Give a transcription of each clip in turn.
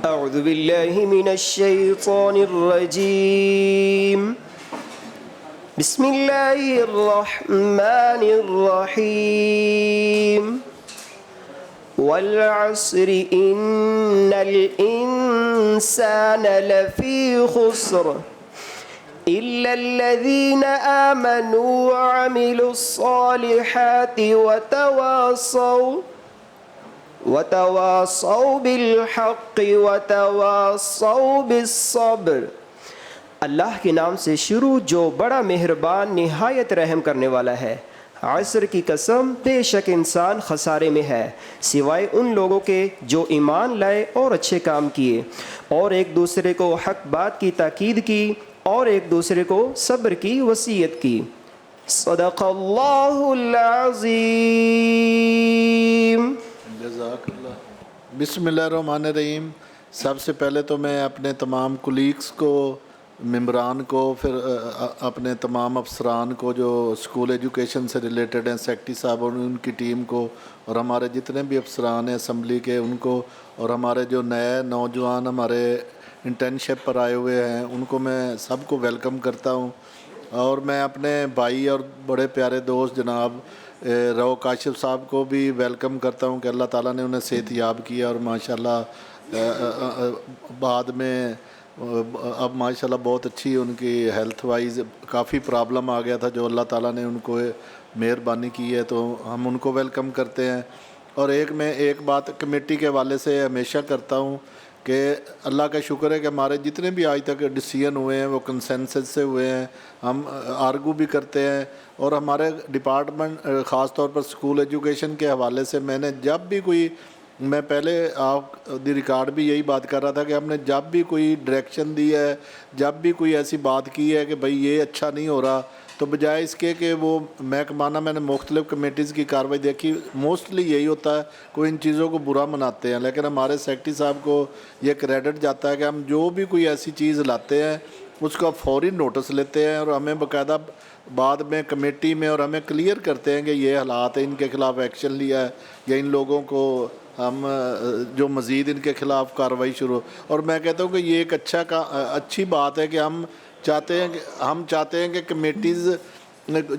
اعوذ باللہ من الشیطان الرجیم بسم اللہ الرحمن الرحیم والعصر ان الانسان لفی خسر الا الذین آمنوا وعملوا الصالحات وتواصوا بالحق وتواصوا بالصبر۔ اللہ کے نام سے شروع جو بڑا مہربان نہایت رحم کرنے والا ہے۔ عصر کی قسم، بے شک انسان خسارے میں ہے سوائے ان لوگوں کے جو ایمان لائے اور اچھے کام کیے اور ایک دوسرے کو حق بات کی تاکید کی اور ایک دوسرے کو صبر کی وصیت کی۔ صدق اللہ العظیم۔ جزاک اللہ۔ بسم اللہ الرحمن الرحیم۔ سب سے پہلے تو میں اپنے تمام کولیگس کو، ممبران کو، پھر اپنے تمام افسران کو جو اسکول ایجوکیشن سے ریلیٹڈ ہیں، سیکٹری صاحب اور ان کی ٹیم کو، اور ہمارے جتنے بھی افسران ہیں اسمبلی کے ان کو، اور ہمارے جو نئے نوجوان ہمارے انٹرنشپ پر آئے ہوئے ہیں ان کو میں سب کو ویلکم کرتا ہوں۔ اور میں اپنے بھائی اور بڑے پیارے دوست جناب رو کاشف صاحب کو بھی ویلکم کرتا ہوں کہ اللہ تعالیٰ نے انہیں صحت یاب کیا اور ماشاءاللہ بعد میں اب ماشاءاللہ بہت اچھی ان کی ہیلتھ وائز کافی پرابلم آ گیا تھا جو اللہ تعالیٰ نے ان کو مہربانی کی ہے، تو ہم ان کو ویلکم کرتے ہیں۔ اور میں ایک بات کمیٹی کے حوالے سے ہمیشہ کرتا ہوں کہ اللہ کا شکر ہے کہ ہمارے جتنے بھی آج تک ڈیسیژن ہوئے ہیں وہ کنسنسس سے ہوئے ہیں، ہم آرگو بھی کرتے ہیں، اور ہمارے ڈپارٹمنٹ خاص طور پر اسکول ایجوکیشن کے حوالے سے میں پہلے آپ دی ریکارڈ بھی یہی بات کر رہا تھا کہ ہم نے جب بھی کوئی ڈائریکشن دی ہے، جب بھی کوئی ایسی بات کی ہے کہ بھئی یہ اچھا نہیں ہو رہا، تو بجائے اس کے کہ وہ میں نے مختلف کمیٹیز کی کارروائی دیکھی، موسٹلی یہی ہوتا ہے کوئی ان چیزوں کو برا مناتے ہیں، لیکن ہمارے سیکرٹری صاحب کو یہ کریڈٹ جاتا ہے کہ ہم جو بھی کوئی ایسی چیز لاتے ہیں اس کا فوری نوٹس لیتے ہیں اور ہمیں باقاعدہ بعد میں کمیٹی میں اور ہمیں کلیئر کرتے ہیں کہ یہ حالات ہیں، ان کے خلاف ایکشن لیا ہے یا ان لوگوں کو ہم جو مزید ان کے خلاف کارروائی شروع، اور میں کہتا ہوں کہ یہ ایک اچھی بات ہے کہ ہم چاہتے ہیں کہ کمیٹیز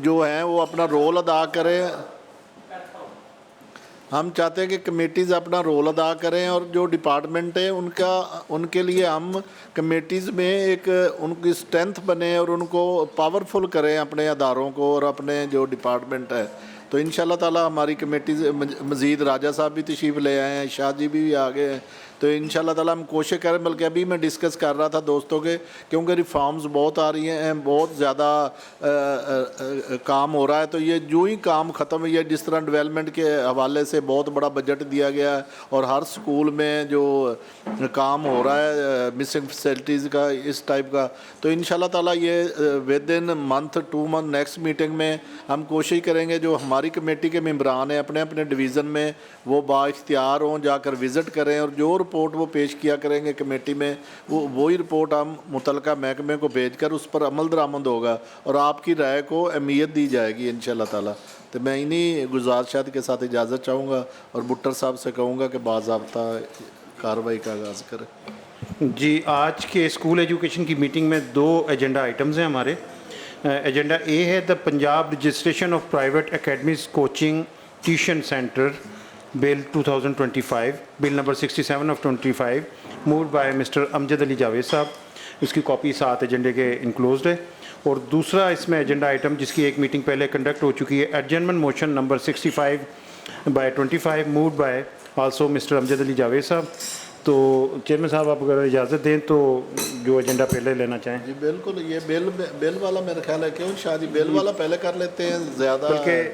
جو ہیں وہ اپنا رول ادا کریں، ہم چاہتے ہیں کہ کمیٹیز اپنا رول ادا کریں، اور جو ڈپارٹمنٹ ہے ان کے لیے ہم کمیٹیز میں ایک ان کی اسٹرینتھ بنے اور ان کو پاورفل کریں اپنے اداروں کو اور اپنے جو ڈپارٹمنٹ ہے۔ تو انشاءاللہ تعالی ہماری کمیٹیز مزید راجہ صاحب بھی تشریف لے آئے ہیں، شاہ جی بھی آ گئے ہیں، تو انشاءاللہ تعالی ہم کوشش کریں، بلکہ ابھی میں ڈسکس کر رہا تھا دوستوں کے، کیونکہ ریفارمز بہت آ رہی ہیں، بہت زیادہ کام ہو رہا ہے، تو یہ جو ہی کام ختم ہوئی ہے، جس طرح ڈیولپمنٹ کے حوالے سے بہت بڑا بجٹ دیا گیا ہے اور ہر سکول میں جو کام ہو رہا ہے مسنگ فیسلٹیز کا اس ٹائپ کا، تو انشاءاللہ تعالی یہ with in month 2 month next meeting میں ہم کوشش کریں گے جو ہماری کمیٹی کے ممبران ہیں اپنے اپنے ڈویژن میں وہ با اختیار ہوں، جا کر وزٹ کریں اور جو رپورٹ وہ پیش کیا کریں گے کمیٹی میں وہی رپورٹ ہم متعلقہ محکمے کو بھیج کر اس پر عمل درآمد ہوگا اور آپ کی رائے کو اہمیت دی جائے گی انشاءاللہ تعالی۔ تو میں انہی گزارشات کے ساتھ اجازت چاہوں گا اور بٹر صاحب سے کہوں گا کہ باضابطہ کارروائی کا آغاز کریں۔ جی، آج کے اسکول ایجوکیشن کی میٹنگ میں 2 ایجنڈا آئٹمز ہیں ہمارے۔ ایجنڈا اے ہے the Punjab registration of private academies coaching tuition centre bill 2025، bill number 67 of 25، moved by mister Amjad Ali Javed sahib, اس کی کاپی ساتھ ایجنڈے کے انکلوزڈ ہے۔ اور دوسرا اس میں ایجنڈا آئٹم جس کی ایک میٹنگ پہلے کنڈکٹ ہو چکی ہے، adjournment motion number 65/25، moved by also mister Amjad Ali Javed sahib. تو چیئرمین صاحب آپ اگر اجازت دیں تو جو ایجنڈا پہلے لینا چاہیں۔ جی بالکل، یہ بل والا میرا خیال ہے کیوں شاہ جی بل والا پہلے کر لیتے ہیں، زیادہ بلکہ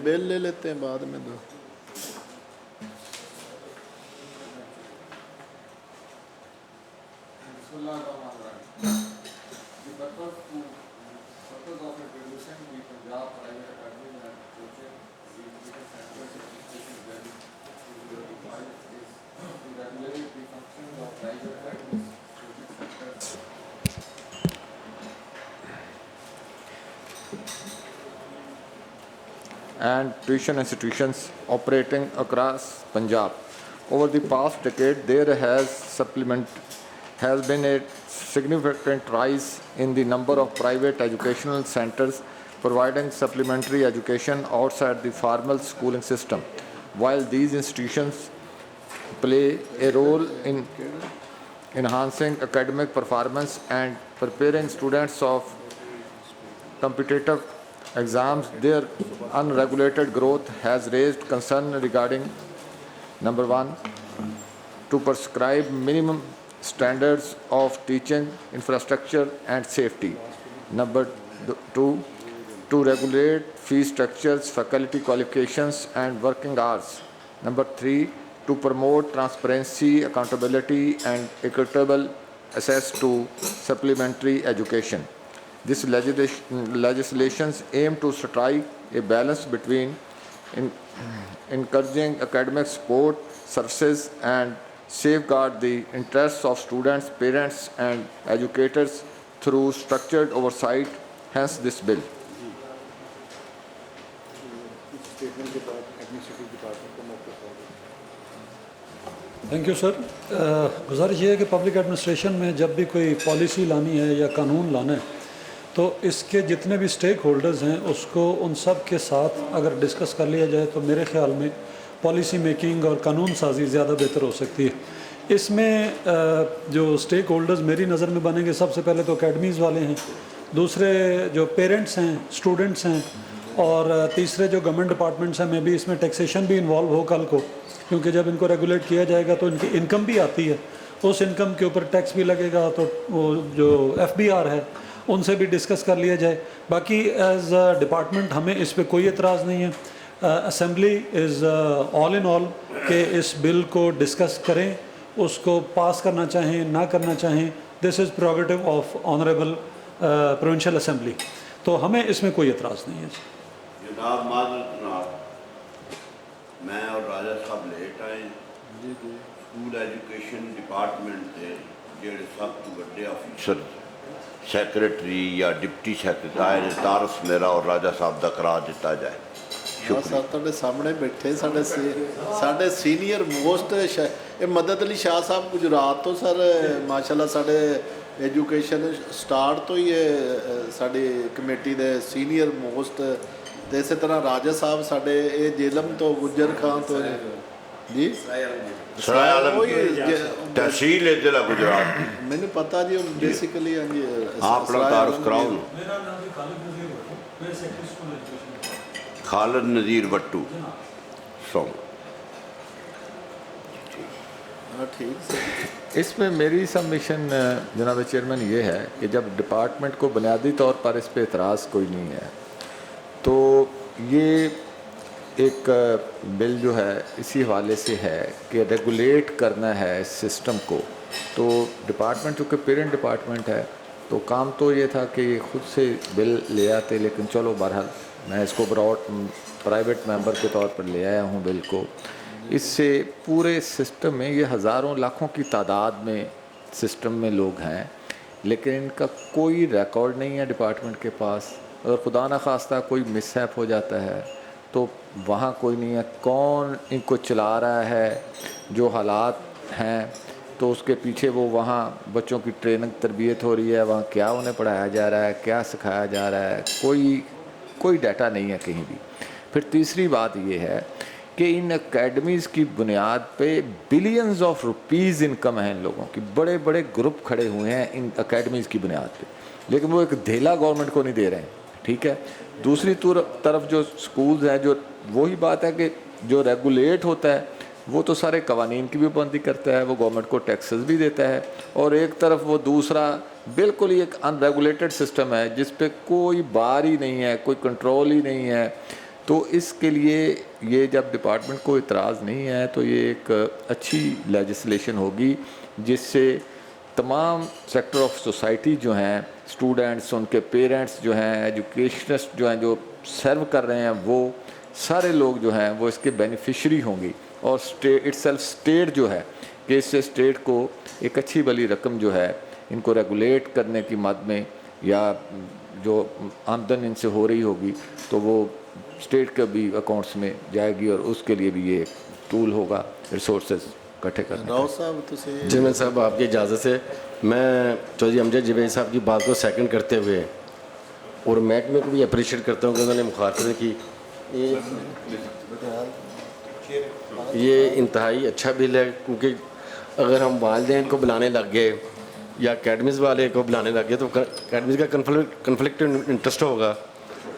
بل لے لیتے ہیں بعد میں دو۔ and tuition institutions operating across Punjab. Over the past decade, there has been a significant rise in the number of private educational centers providing supplementary education outside the formal schooling system. While these institutions play a role in enhancing academic performance and preparing students of competitive exams, their unregulated growth has raised concern regarding, number one, to prescribe minimum standards of teaching infrastructure and safety. Number two, to regulate fee structures, faculty qualifications, and working hours. Number three, to promote transparency, accountability, and equitable access to supplementary education. This legislations aim to strike a balance between encouraging academic support services and safeguard the interests of students, parents, and educators through structured oversight, hence this bill. Thank you sir. गुजारिश ये है कि public administration में जब भी कोई policy लानी है या कानून लाना है तो इसके जितने भी स्टेक होल्डर्स हैं उसको उन सब के साथ अगर डिस्कस कर लिया जाए तो मेरे ख़्याल में पॉलिसी मेकिंग और कानून साजी ज़्यादा बेहतर हो सकती है। इसमें जो स्टेक होल्डर्स मेरी नज़र में बनेंगे, सबसे पहले तो अकेडमीज़ वाले हैं, दूसरे जो पेरेंट्स हैं, स्टूडेंट्स हैं, और तीसरे जो गवर्नमेंट डिपार्टमेंट्स हैं। में भी इसमें टैक्सेशन भी इन्वॉल्व हो कल को, क्योंकि जब इनको रेगुलेट किया जाएगा तो इनकी इनकम भी आती है, उस इनकम के ऊपर टैक्स भी लगेगा। तो वो जो FBR है उनसे भी डिस्कस कर लिया जाए। बाकी एज अ डिपार्टमेंट हमें इस पर कोई एतराज़ नहीं है। Assembly is all in all के इस बिल को डिस्कस करें, उसको पास करना चाहें ना करना चाहें, this is purgative of honourable provincial assembly, तो हमें इसमें कोई एतराज़ नहीं है। जनाब माजरत जनाब, मैं और राजा साहब लेट आए। स्कूल एजुकेशन डिपार्टमेंट के जेड़े सब तो बड़े अफसर सैक्रटरी या डिप्टी सैक्रटरी तारफ मेरा और राजा साहब का करा दिता जाए। सर ਤੁਹਾਡੇ ਸਾਹਮਣੇ ਬੈਠੇ ਸਾਡੇ ਸੀਨੀਅਰ ਮੋਸਟ ਇਹ ਮਦਦ ਅਲੀ ਸ਼ਾਹ ਸਾਹਿਬ ਗੁਜਰਾਤ ਤੋਂ ਸਰ ਮਾਸ਼ਾਅੱਲਾ ਸਾਡੇ ਐਜੂਕੇਸ਼ਨ ਸਟਾਰਟ ਤੋਂ ਹੀ ਸਾਡੀ ਕਮੇਟੀ ਦੇ ਸੀਨੀਅਰ ਮੋਸਟ, ਤੇ ਇਸੇ ਤਰ੍ਹਾਂ ਰਾਜਾ ਸਾਹਿਬ ਸਾਡੇ ਇਹ ਜੇਲਮ ਤੋਂ ਗੁੱਜਰ ਖਾਨ ਤੋਂ ਜੀ ਸਰਾਇਆ ਤਹਿਸੀਲ ਹੈ ਜ਼ਿਲ੍ਹਾ ਗੁਜਰਾਤ ਦੀ। ਮੈਨੂੰ ਪਤਾ ਜੀ ਬੇਸਿਕਲੀ ਹਾਂਜੀ ਆਪਣਾ ਤਾਰਫ ਕਰਾਓ। मेरा नाम भी खालिद नज़ीर भट्टू, मैं सेक्रेटरी स्कूल एजुकेशन। खालिद नज़ीर भट्टू सो हाँ ठीक सर। इसमें मेरी सबमिशन जनाब चेयरमैन ये है कि जब डिपार्टमेंट को बुनियादी तौर पर इस पर एतराज़ कोई नहीं है तो ये एक बिल जो है इसी हवाले से है कि रेगुलेट करना है इस सिस्टम को। तो डिपार्टमेंट चूँकि पेरेंट डिपार्टमेंट है तो काम तो ये था कि ये खुद से बिल ले आते, लेकिन चलो बहरहाल मैं इसको प्राइवेट मेंबर के तौर पर ले आया हूँ बिल को। इससे पूरे सिस्टम में ये हज़ारों लाखों की तादाद में सिस्टम में लोग हैं, लेकिन इनका कोई रिकॉर्ड नहीं है डिपार्टमेंट के पास। अगर खुदा न खास्ता कोई मिसहैप हो जाता है तो वहाँ कोई नहीं है, कौन इनको चला रहा है, जो हालात हैं तो उसके पीछे वो वहाँ बच्चों की ट्रेनिंग तरबियत हो रही है, वहाँ क्या उन्हें पढ़ाया जा रहा है, क्या सिखाया जा रहा है, कोई डाटा नहीं है कहीं भी। फिर तीसरी बात ये है कि इन एकेडमीज़ की बुनियाद पे बिलियंस ऑफ रुपीज़ इनकम है इन लोगों की, बड़े बड़े ग्रुप खड़े हुए हैं इन एकेडमीज़ की बुनियाद पे, लेकिन वो एक धेला गवर्नमेंट को नहीं दे रहे हैं। ठीक है, दूसरी तरफ जो स्कूल्स हैं, जो वही बात है कि जो रेगुलेट होता है वो तो सारे कवानीन की भी पाबंदी करता है, वो गवर्नमेंट को टैक्सेस भी देता है, और एक तरफ वो दूसरा बिल्कुल ही एक अनरेगुलेटेड सिस्टम है जिस पे कोई बार ही नहीं है, कोई कंट्रोल ही नहीं है। तो इसके लिए ये जब डिपार्टमेंट को इतराज़ नहीं है तो ये एक अच्छी लेजिस्लेशन होगी जिससे तमाम सेक्टर ऑफ सोसाइटी जो हैं, स्टूडेंट्स, उनके पेरेंट्स जो हैं, एजुकेशनिस्ट जो हैं, जो सर्व कर रहे हैं, वो सारे लोग जो हैं वो इसके बेनिफिशरी होंगी। और स्टेट जो है कि इससे स्टेट को एक अच्छी भली रकम जो है इनको रेगुलेट करने की मद में या जो आमदन इनसे हो रही होगी तो वो स्टेट के भी अकाउंट्स में जाएगी और उसके लिए भी ये एक टूल होगा रिसोर्सेज इकट्ठे करने का। राव साहब तुसी चेयरमैन साहब आपकी इजाज़त से मैं चौधरी अमजद जवेद साहब की बात को सेकंड करते हुए और महकमे को भी अप्रिशिएट करता हूँ कि उन्होंने मुखातबे की ये इंतहाई अच्छा बिल है, क्योंकि अगर हम वालिदैन को बुलाने लग गए या अकेडमीज़ वाले को बुलाने लग गए तो अकेडमीज़ का कन्फ्लिक्ट इंटरेस्ट होगा।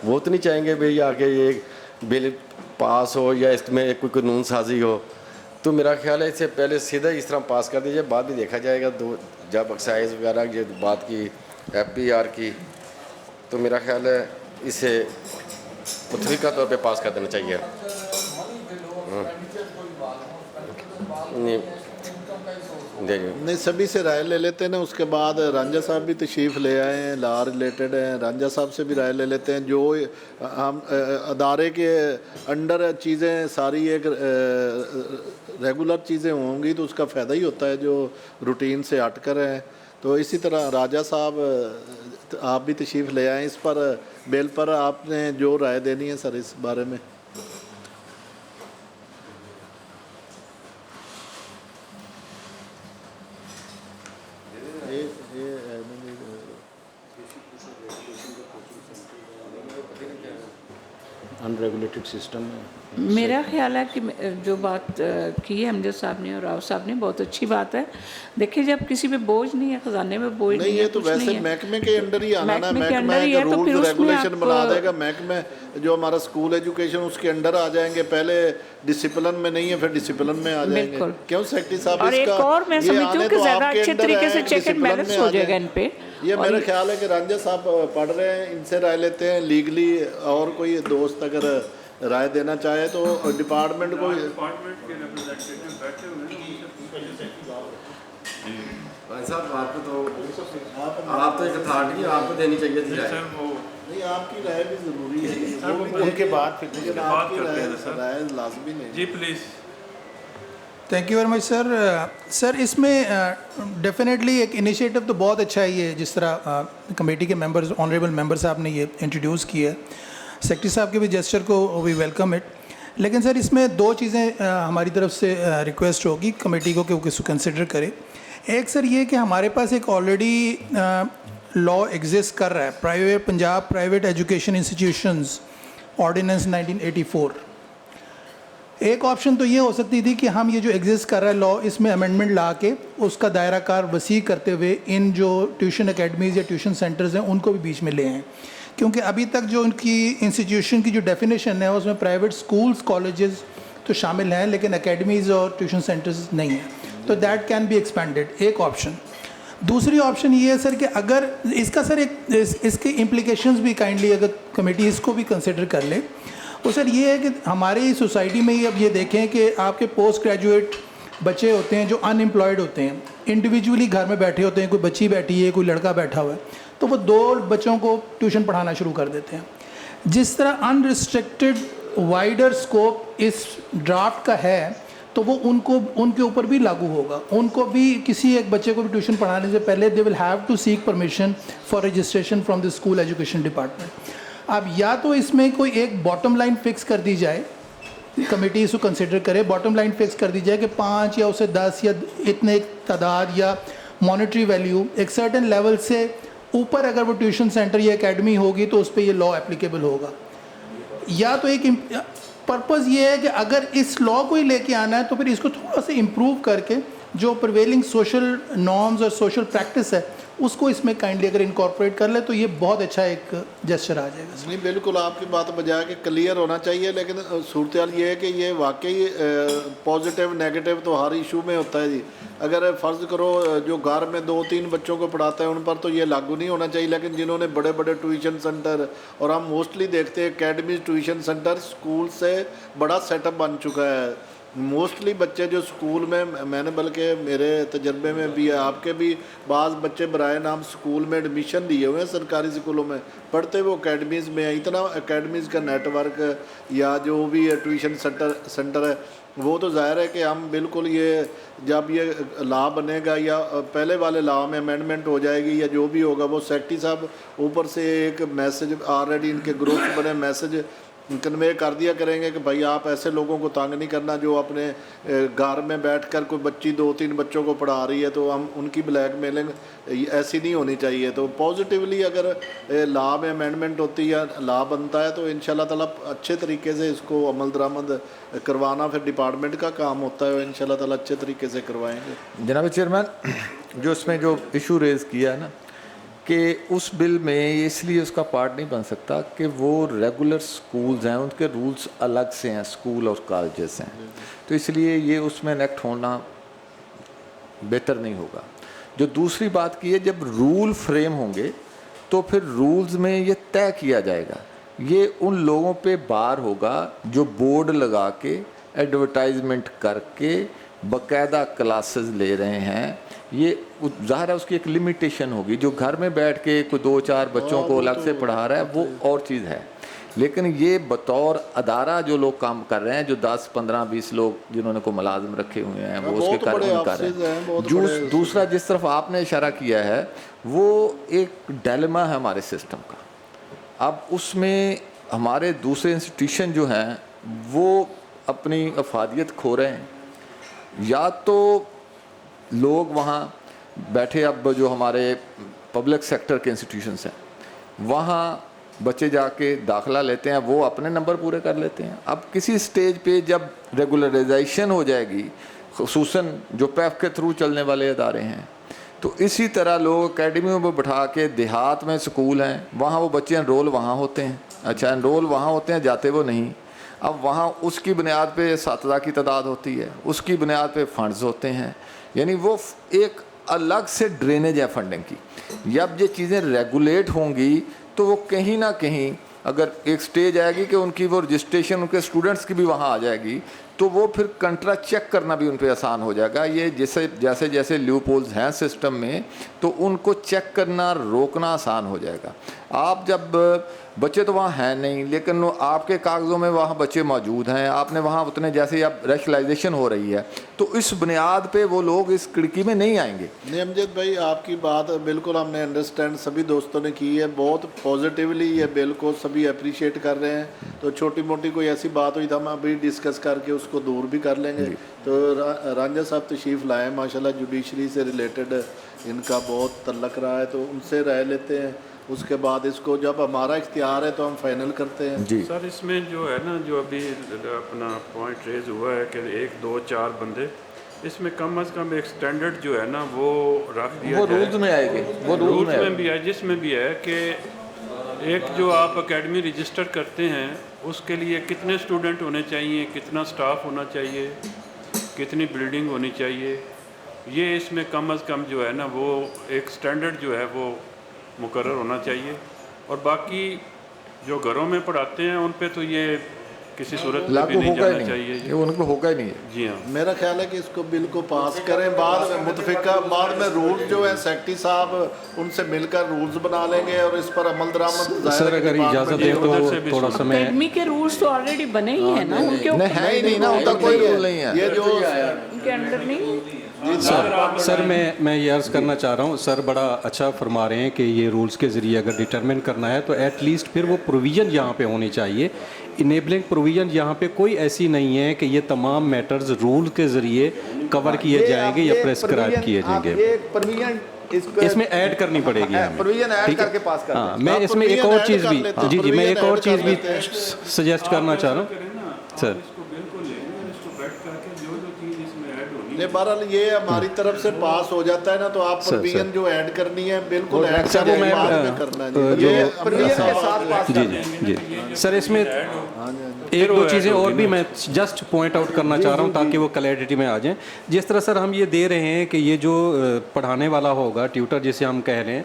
वो तो नहीं चाहेंगे भाई आगे ये बिल पास हो या इसमें कोई कानून साजी हो। तो मेरा ख्याल है इससे पहले सीधा इस तरह पास कर दीजिए, बाद में देखा जाएगा जब एक्साइज वगैरह ये बात की FPR की, तो मेरा ख्याल है इसे मुतफ़िका तौर पे पास कर देना चाहिए। नहीं, सभी से राय ले लेते हैं ना, उसके बाद रांझा साहब भी तशरीफ़ ले आए हैं, ला रिलेटेड हैं, रांझा साहब से भी राय ले लेते हैं। जो हम अदारे के अंडर चीज़ें सारी एक रेगुलर चीज़ें होंगी तो उसका फ़ायदा ही होता है जो रूटीन से हट कर हैं। तो इसी तरह राजा साहब आप भी तशरीफ़ ले आए, इस पर बिल पर आपने जो राय देनी है सर इस बारे में। अनरेगुलेटेड सिस्टम मेरा ख्याल है कि जो बात की है अमजद साहब ने और राव साहब ने, बहुत अच्छी बात है। देखिए जब किसी पे बोझ नहीं है, खजाने में बोझ नहीं है, ये तो कुछ वैसे नहीं है, महकमे के अंडर ही आना ना, महकमे के अंडर ही महकमा है, तो फिर रूल्स उसमें रेगुलेशन बना आप देगा। महकमे जो हमारा स्कूल एजुकेशन उसके अंडर आ जाएंगे, पहले डिसिप्लिन में नहीं है फिर डिसिप्लिन में आ जाएंगे। बिल्कुल। क्यों सेक्रेटरी साहब और एक इसका और मैं ये समझती हूँ आने कि तो ज़्यादा आपके अच्छे अंडर तरीके है से कि चेक एंड डिसिप्लिन बैलेंस में हो आ जाएगा जाए। इन पे। ये और मेरा ख्याल है कि रांझा साहब पढ़ रहे हैं, इनसे राय लेते हैं लीगली, और कोई दोस्त अगर राय देना चाहे तो डिपार्टमेंट को। भाई साहब आपको तो आप तो एक अथॉरिटी आपको देनी चाहिए थी राय। नहीं, आपकी राय भी ज़रूरी है, उनके बाद फिर लेकिन आपकी राय लाजमी नहीं। जी please. Thank you very much sir. Sir इसमें डेफिनेटली एक इनिशिएटिव तो बहुत अच्छा है ये, जिस तरह कमेटी के मेंबर्स ऑनरेबल मेंबर साहब ने ये इंट्रोड्यूस किया है, सेक्रेटरी साहब के भी जेस्चर को वी वेलकम इट। लेकिन सर इसमें दो चीज़ें हमारी तरफ से रिक्वेस्ट होगी कमेटी को कि वो किसको कंसिडर करे। एक सर ये कि हमारे पास एक ऑलरेडी लॉ एग्जिस्ट कर रहा है, Punjab private education institutions ordinance 1984। एक ऑप्शन तो ये हो सकती थी कि हम ये जो एग्जिस्ट कर रहा है लॉ, इसमें अमेंडमेंट ला के उसका दायरा कार वसी करते हुए इन जो ट्यूशन अकेडमीज़ या ट्यूशन सेंटर्स हैं उनको भी बीच में ले आएँ, क्योंकि अभी तक जो उनकी इंस्टीट्यूशन की जो डेफिनेशन है उसमें प्राइवेट स्कूल्स कॉलेजेस तो शामिल हैं लेकिन अकेडमीज़ और ट्यूशन सेंटर्स नहीं हैं, तो दैट कैन बी एक्सपेंडेड, एक ऑप्शन। दूसरी ऑप्शन ये है सर कि अगर इसका सर इसके इम्प्लीकेशंस भी काइंडली अगर कमेटी इसको भी कंसिडर कर ले, तो सर ये है कि हमारी सोसाइटी में ही अब ये देखें कि आपके पोस्ट ग्रेजुएट बच्चे होते हैं जो अनएम्प्लॉयड होते हैं, इंडिविजुअली घर में बैठे होते हैं, कोई बच्ची बैठी है, कोई लड़का बैठा हुआ है, तो वो 2 बच्चों को ट्यूशन पढ़ाना शुरू कर देते हैं। जिस तरह अनरिस्ट्रिक्टेड वाइडर स्कोप इस ड्राफ्ट का है तो वो उनके ऊपर भी लागू होगा। उनको भी किसी एक बच्चे को भी ट्यूशन पढ़ाने से पहले they will have to seek permission for registration from the school education department. अब या तो इसमें कोई एक बॉटम लाइन फिक्स कर दी जाए, कमेटी इसको कंसिडर करे, बॉटम लाइन फिक्स कर दी जाए कि 5 या उसे 10 या इतने तादाद या मॉनेटरी वैल्यू एक सर्टेन लेवल से ऊपर अगर वो ट्यूशन सेंटर या एकेडमी होगी तो उस पर ये लॉ एप्लीकेबल होगा। या तो एक पर्पज़ ये है कि अगर इस लॉ को ही लेके आना है तो फिर इसको थोड़ा सा इम्प्रूव करके जो प्रिवेलिंग सोशल नॉर्म्स और सोशल प्रैक्टिस है उसको इसमें काइंडली अगर इनकॉर्पोरेट कर ले तो ये बहुत अच्छा एक जेस्चर आ जाएगा। नहीं, बिल्कुल आपकी बात बजाय कि क्लियर होना चाहिए, लेकिन सूरत हाल ये है कि ये वाकई पॉजिटिव नेगेटिव तो हर इशू में होता है जी। अगर फ़र्ज़ करो जो घर में 2-3 बच्चों को पढ़ाते हैं उन पर तो ये लागू नहीं होना चाहिए, लेकिन जिन्होंने बड़े बड़े ट्यूशन सेंटर, और हम मोस्टली देखते हैं एकेडमी ट्यूशन सेंटर स्कूल से बड़ा सेटअप बन चुका है। मोस्टली बच्चे जो स्कूल में, मैंने बल्कि मेरे तजर्बे में भी है, आपके भी बाज़ बच्चे बराए नाम स्कूल में एडमिशन लिए हुए हैं सरकारी स्कूलों में, पढ़ते वो अकेडमीज़ में है। इतना अकेडमीज़ का नेटवर्क या जो भी ट्यूशन सेंटर है वो तो ज़ाहिर है कि हम बिल्कुल ये जब ये लॉ बनेगा या पहले वाले लॉ में अमेंडमेंट हो जाएगी या जो भी होगा वो सेक्रेटरी साहब ऊपर से एक मैसेज ऑलरेडी इनके ग्रुप बने मैसेज کنوے کر دیا کریں گے کہ بھائی آپ ایسے لوگوں کو تنگ نہیں کرنا جو اپنے گھر میں بیٹھ کر کوئی بچی 2-3 بچوں کو پڑھا رہی ہے تو ہم ان کی بلیک میلنگ ایسی نہیں ہونی چاہیے. تو پازیٹیولی اگر لا میں امینڈمنٹ ہوتی ہے, لا بنتا ہے, تو انشاءاللہ تعالیٰ اچھے طریقے سے اس کو عمل درآمد کروانا پھر ڈپارٹمنٹ کا کام ہوتا ہے, انشاءاللہ تعالیٰ اچھے طریقے سے کروائیں گے. جناب چیئرمین, جو اس میں جو ایشو ریز کیا ہے نا کہ اس بل میں اس لیے اس کا پارٹ نہیں بن سکتا کہ وہ ریگولر سکولز ہیں, ان کے رولز الگ سے ہیں, اسکول اور کالجز ہیں, تو اس لیے یہ اس میں انیکٹ ہونا بہتر نہیں ہوگا. جو دوسری بات کی ہے, جب رول فریم ہوں گے تو پھر رولز میں یہ طے کیا جائے گا, یہ ان لوگوں پہ بار ہوگا جو بورڈ لگا کے ایڈورٹائزمنٹ کر کے باقاعدہ کلاسز لے رہے ہیں. یہ ظاہر ہے اس کی ایک لمیٹیشن ہوگی, جو گھر میں بیٹھ کے کوئی 2-4 بچوں کو الگ سے پڑھا رہا ہے وہ اور چیز ہے, لیکن یہ بطور ادارہ جو لوگ کام کر رہے ہیں, جو 10-15-20 لوگ جنہوں نے کو ملازم رکھے ہوئے ہیں وہ اس کے کارکن کر رہے ہیں. دوسرا جس طرف آپ نے اشارہ کیا ہے وہ ایک ڈیلیما ہے ہمارے سسٹم کا. اب اس میں ہمارے دوسرے انسٹیٹیوشن جو ہیں وہ اپنی افادیت کھو رہے ہیں, یا تو لوگ وہاں بیٹھے, اب جو ہمارے پبلک سیکٹر کے انسٹیٹیوشنس ہیں وہاں بچے جا کے داخلہ لیتے ہیں, وہ اپنے نمبر پورے کر لیتے ہیں. اب کسی سٹیج پہ جب ریگولرائزیشن ہو جائے گی, خصوصاً جو پیف کے تھرو چلنے والے ادارے ہیں, تو اسی طرح لوگ اکیڈمیوں میں بٹھا کے, دیہات میں سکول ہیں وہاں وہ بچے انرول وہاں ہوتے ہیں, اچھا انرول وہاں ہوتے ہیں, جاتے وہ نہیں. اب وہاں اس کی بنیاد پہ اساتذہ کی تعداد ہوتی ہے, اس کی بنیاد پہ فنڈز ہوتے ہیں, یعنی وہ ایک الگ سے ڈرینیج ہے فنڈنگ کی. جب یہ چیزیں ریگولیٹ ہوں گی تو وہ کہیں نہ کہیں اگر ایک سٹیج آئے گی کہ ان کی وہ رجسٹریشن ان کے اسٹوڈنٹس کی بھی وہاں آ جائے گی, تو وہ پھر کنٹرا چیک کرنا بھی ان پہ آسان ہو جائے گا. یہ جیسے جیسے لیوپ ہولز ہیں سسٹم میں, تو ان کو چیک کرنا روکنا آسان ہو جائے گا. آپ جب بچے تو وہاں ہیں نہیں, لیکن آپ کے کاغذوں میں وہاں بچے موجود ہیں, آپ نے وہاں اتنے, جیسے اب ریشلائزیشن ہو رہی ہے تو اس بنیاد پہ وہ لوگ اس کھڑکی میں نہیں آئیں گے. نہیں امجد بھائی, آپ کی بات بالکل ہم نے انڈرسٹینڈ سبھی دوستوں نے کی ہے, بہت پازیٹیولی یہ بل کو سبھی اپریشیٹ کر رہے ہیں. تو چھوٹی موٹی کوئی ایسی بات ہوئی تو ہم ابھی ڈسکس کر کے اس کو دور بھی کر لیں گے. تو رانجھا صاحب تشریف لائیں, ماشاءاللہ جوڈیشری سے ریلیٹڈ ان کا بہت تعلق رہا ہے, تو ان سے رائے لیتے ہیں. اس کے بعد اس کو جب ہمارا اختیار ہے تو ہم فائنل کرتے ہیں. جی سر, اس میں جو ہے نا, جو ابھی اپنا پوائنٹ ریز ہوا ہے کہ 1, 2, 4 بندے, اس میں کم از کم ایک سٹینڈرڈ جو ہے نا وہ رکھ دیا وہ جائے. رولز میں آئے گی, وہ رولز میں بھی ہے, جس میں بھی ہے کہ ایک جو آپ اکیڈمی رجسٹر کرتے ہیں اس کے لیے کتنے اسٹوڈنٹ ہونے چاہیے, کتنا سٹاف ہونا چاہیے, کتنی بلڈنگ ہونی چاہیے, یہ اس میں کم از کم جو ہے نا وہ ایک سٹینڈرڈ جو ہے وہ مقرر ہونا چاہیے. اور باقی جو گھروں میں پڑھاتے ہیں ان پہ تو یہ کسی صورت میں بھی نہیں جانا چاہیے. یہ ان کو ہوگا ہی نہیں. جی ہاں, میرا خیال ہے کہ اس کو بل کو پاس کریں, بعد میں متفقہ بعد میں رولز جو ہیں سیکرٹری صاحب ان سے مل کر رولز بنا لیں گے اور اس پر عمل درآمد. سر اگر اجازت دیں تو تھوڑا سا میں, اکیڈمی کے رولز تو آلریڈی بنے ہی ہیں نا, ان کے نہیں ہے ہی نہیں نا, ان کا کوئی رول نہیں ہے. یہ جو ان کے انڈر نہیں. سر میں یہ عرض کرنا چاہ رہا ہوں, سر بڑا اچھا فرما رہے ہیں کہ یہ رولز کے ذریعے اگر ڈٹرمن کرنا ہے تو ایٹ لیسٹ پھر وہ پروویژن یہاں پہ ہونی چاہیے. انیبلنگ پروویژن یہاں پہ کوئی ایسی نہیں ہے کہ یہ تمام میٹرز رول کے ذریعے کور کیے جائیں گے یا پریسکرائب کیے جائیں گے. اس میں ایڈ کرنی پڑے گی ہمیں. ہاں, میں اس میں ایک اور چیز بھی, جی میں ایک اور چیز بھی سجیسٹ کرنا چاہ رہا ہوں سر. بہرحال یہ ہماری طرف سے پاس ہو جاتا ہے نا, تو آپ پروویژن جو ایڈ کرنی ہے بالکل ایڈ کرنا ہے. جی سر, اس میں ایک دو چیزیں اور بھی میں جسٹ پوائنٹ آؤٹ کرنا چاہ رہا ہوں تاکہ وہ کلیئرٹی میں آ جائیں. جس طرح سر ہم یہ دے رہے ہیں کہ یہ جو پڑھانے والا ہوگا, ٹیوٹر جسے ہم کہہ رہے ہیں,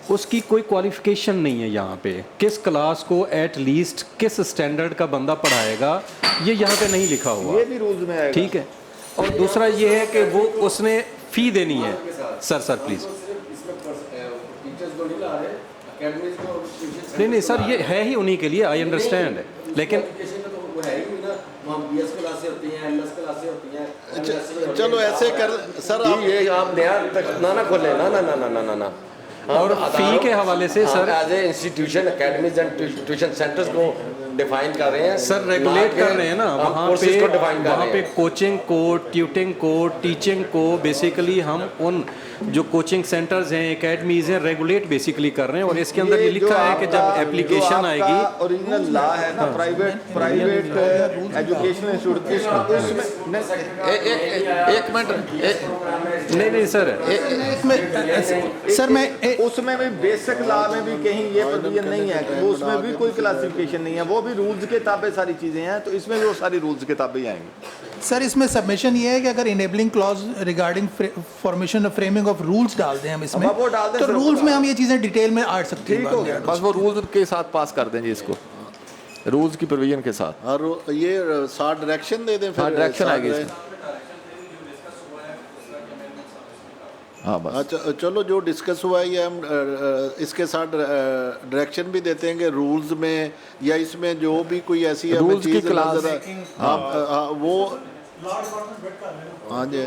اس کی کوئی کوالیفیکیشن نہیں ہے یہاں پہ. کس کلاس کو ایٹ لیسٹ کس اسٹینڈرڈ کا بندہ پڑھائے گا یہ یہاں پہ نہیں لکھا ہوا, ٹھیک ہے. اور دوسرا یہ ہے کہ وہ اس نے فی دینی ہے. Sir please. نہیں سر, یہ ہے ہی انہی کے لیے, آئی انڈرسٹینڈ, لیکن چلو ایسے کر سر, آپ نیا نہ کھولیں نا. اور فی کے حوالے سے sir as a institution academies and tuition centres کو डिफाइन कर रहे हैं सर रेगुलेट कर रहे हैं ना, वहाँ पे कोचिंग को, ट्यूटिंग को, टीचिंग को बेसिकली हम उन जो कोचिंग सेंटर्स हैं, एकेडमीज हैं, रेगुलेट बेसिकली कर रहे हैं। और इसके अंदर ये लिखा है कि जब एप्लीकेशन आएगी, ओरिजिनल लॉ है ना प्राइवेट एजुकेशनल इंस्टीट्यूट, उसमें एक मिनट नहीं सर, सर मैं उसमें भी बेसिक लॉ में भी कहीं ये प्रोविजन नहीं है कि वो उसमें भी कोई क्लासिफिकेशन नहीं है, वो भी रूल्स के ताबे सारी चीज़ें हैं, तो इसमें भी वो सारी रूल्स के ताबे ही आएंगी। सर इसमें सबमिशन ये है कि अगर इनेबलिंग क्लॉज रिगार्डिंग फॉर्मेशन और फ्रेमिंग ऑफ रूल्स डाल दें हम इसमें, वो डाल दें तो सर, रूल्स में हम ये चीज़ें डिटेल में आड़ सकते हैं। ठीक हो गया, बस वो रूल्स के साथ पास कर दें जी इसको, रूल्स की प्रोविजन के साथ। और ये 60 डायरेक्शन दे दें, फिर डायरेक्शन आएगी इसमें। हाँ बस। अच्छा चलो, जो डिस्कस हुआ है ये हम इसके साथ डायरेक्शन भी देते हैं कि रूल्स में या इसमें जो भी कोई ऐसी रूल्स की क्लास, वो हाँ जी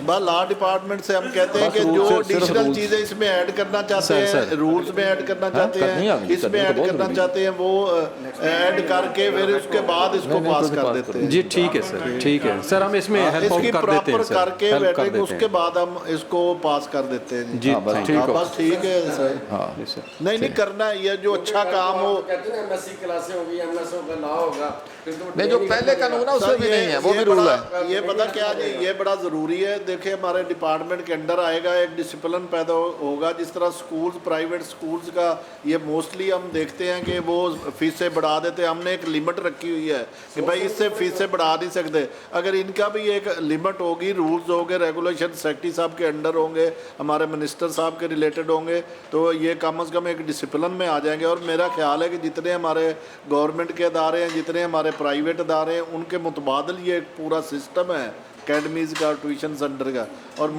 बस लॉ डिपार्टमेंट से हम कहते हैं कि जो एडिशनल चीज़ें इसमें ऐड करना चाहते हैं, रूल्स में ऐड करना चाहते हैं, इसमें ऐड करना चाहते हैं, वो ऐड करके फिर उसके बाद इसको पास कर देते हैं। जी ठीक है सर, ठीक है सर, हम इसमें हेल्प इसकी कर देते हैं प्रॉपर सर, करके हेल्प कर बैठेंगे, देते उसके बाद हम इसको पास कर देते हैं जी। बस ठीक है सर। नहीं करना है ये जो अच्छा काम हो। एमएससी क्लासें होगी, एमएसओ का लॉ होगा, नहीं जो पहले कानून है उसमें भी नहीं है, वो भी रूल है। ये पता क्या जी, ये बड़ा ज़रूरी है। देखिए हमारे डिपार्टमेंट के अंडर आएगा, एक डिसिप्लिन पैदा होगा। जिस तरह स्कूल्स, प्राइवेट स्कूल्स का ये मोस्टली हम देखते हैं कि वो फीसें बढ़ा देते हैं। हमने एक लिमिट रखी हुई है कि भाई इससे फीसें बढ़ा नहीं सकते। अगर इनका भी एक लिमिट होगी, रूल्स होंगे, रेगुलेशन सेक्रेटरी साहब के अंडर होंगे, हमारे मिनिस्टर साहब के रिलेटेड होंगे, तो ये कम अज़ कम एक डिसिप्लिन में आ जाएंगे। और मेरा ख्याल है कि जितने हमारे गवर्नमेंट के अदारे हैं, जितने हमारे प्राइवेट अदारे हैं, उनके मुतबादल ये एक पूरा सिस्टम है अकेडमीज़ का, ट्यूशन सेंटर का। और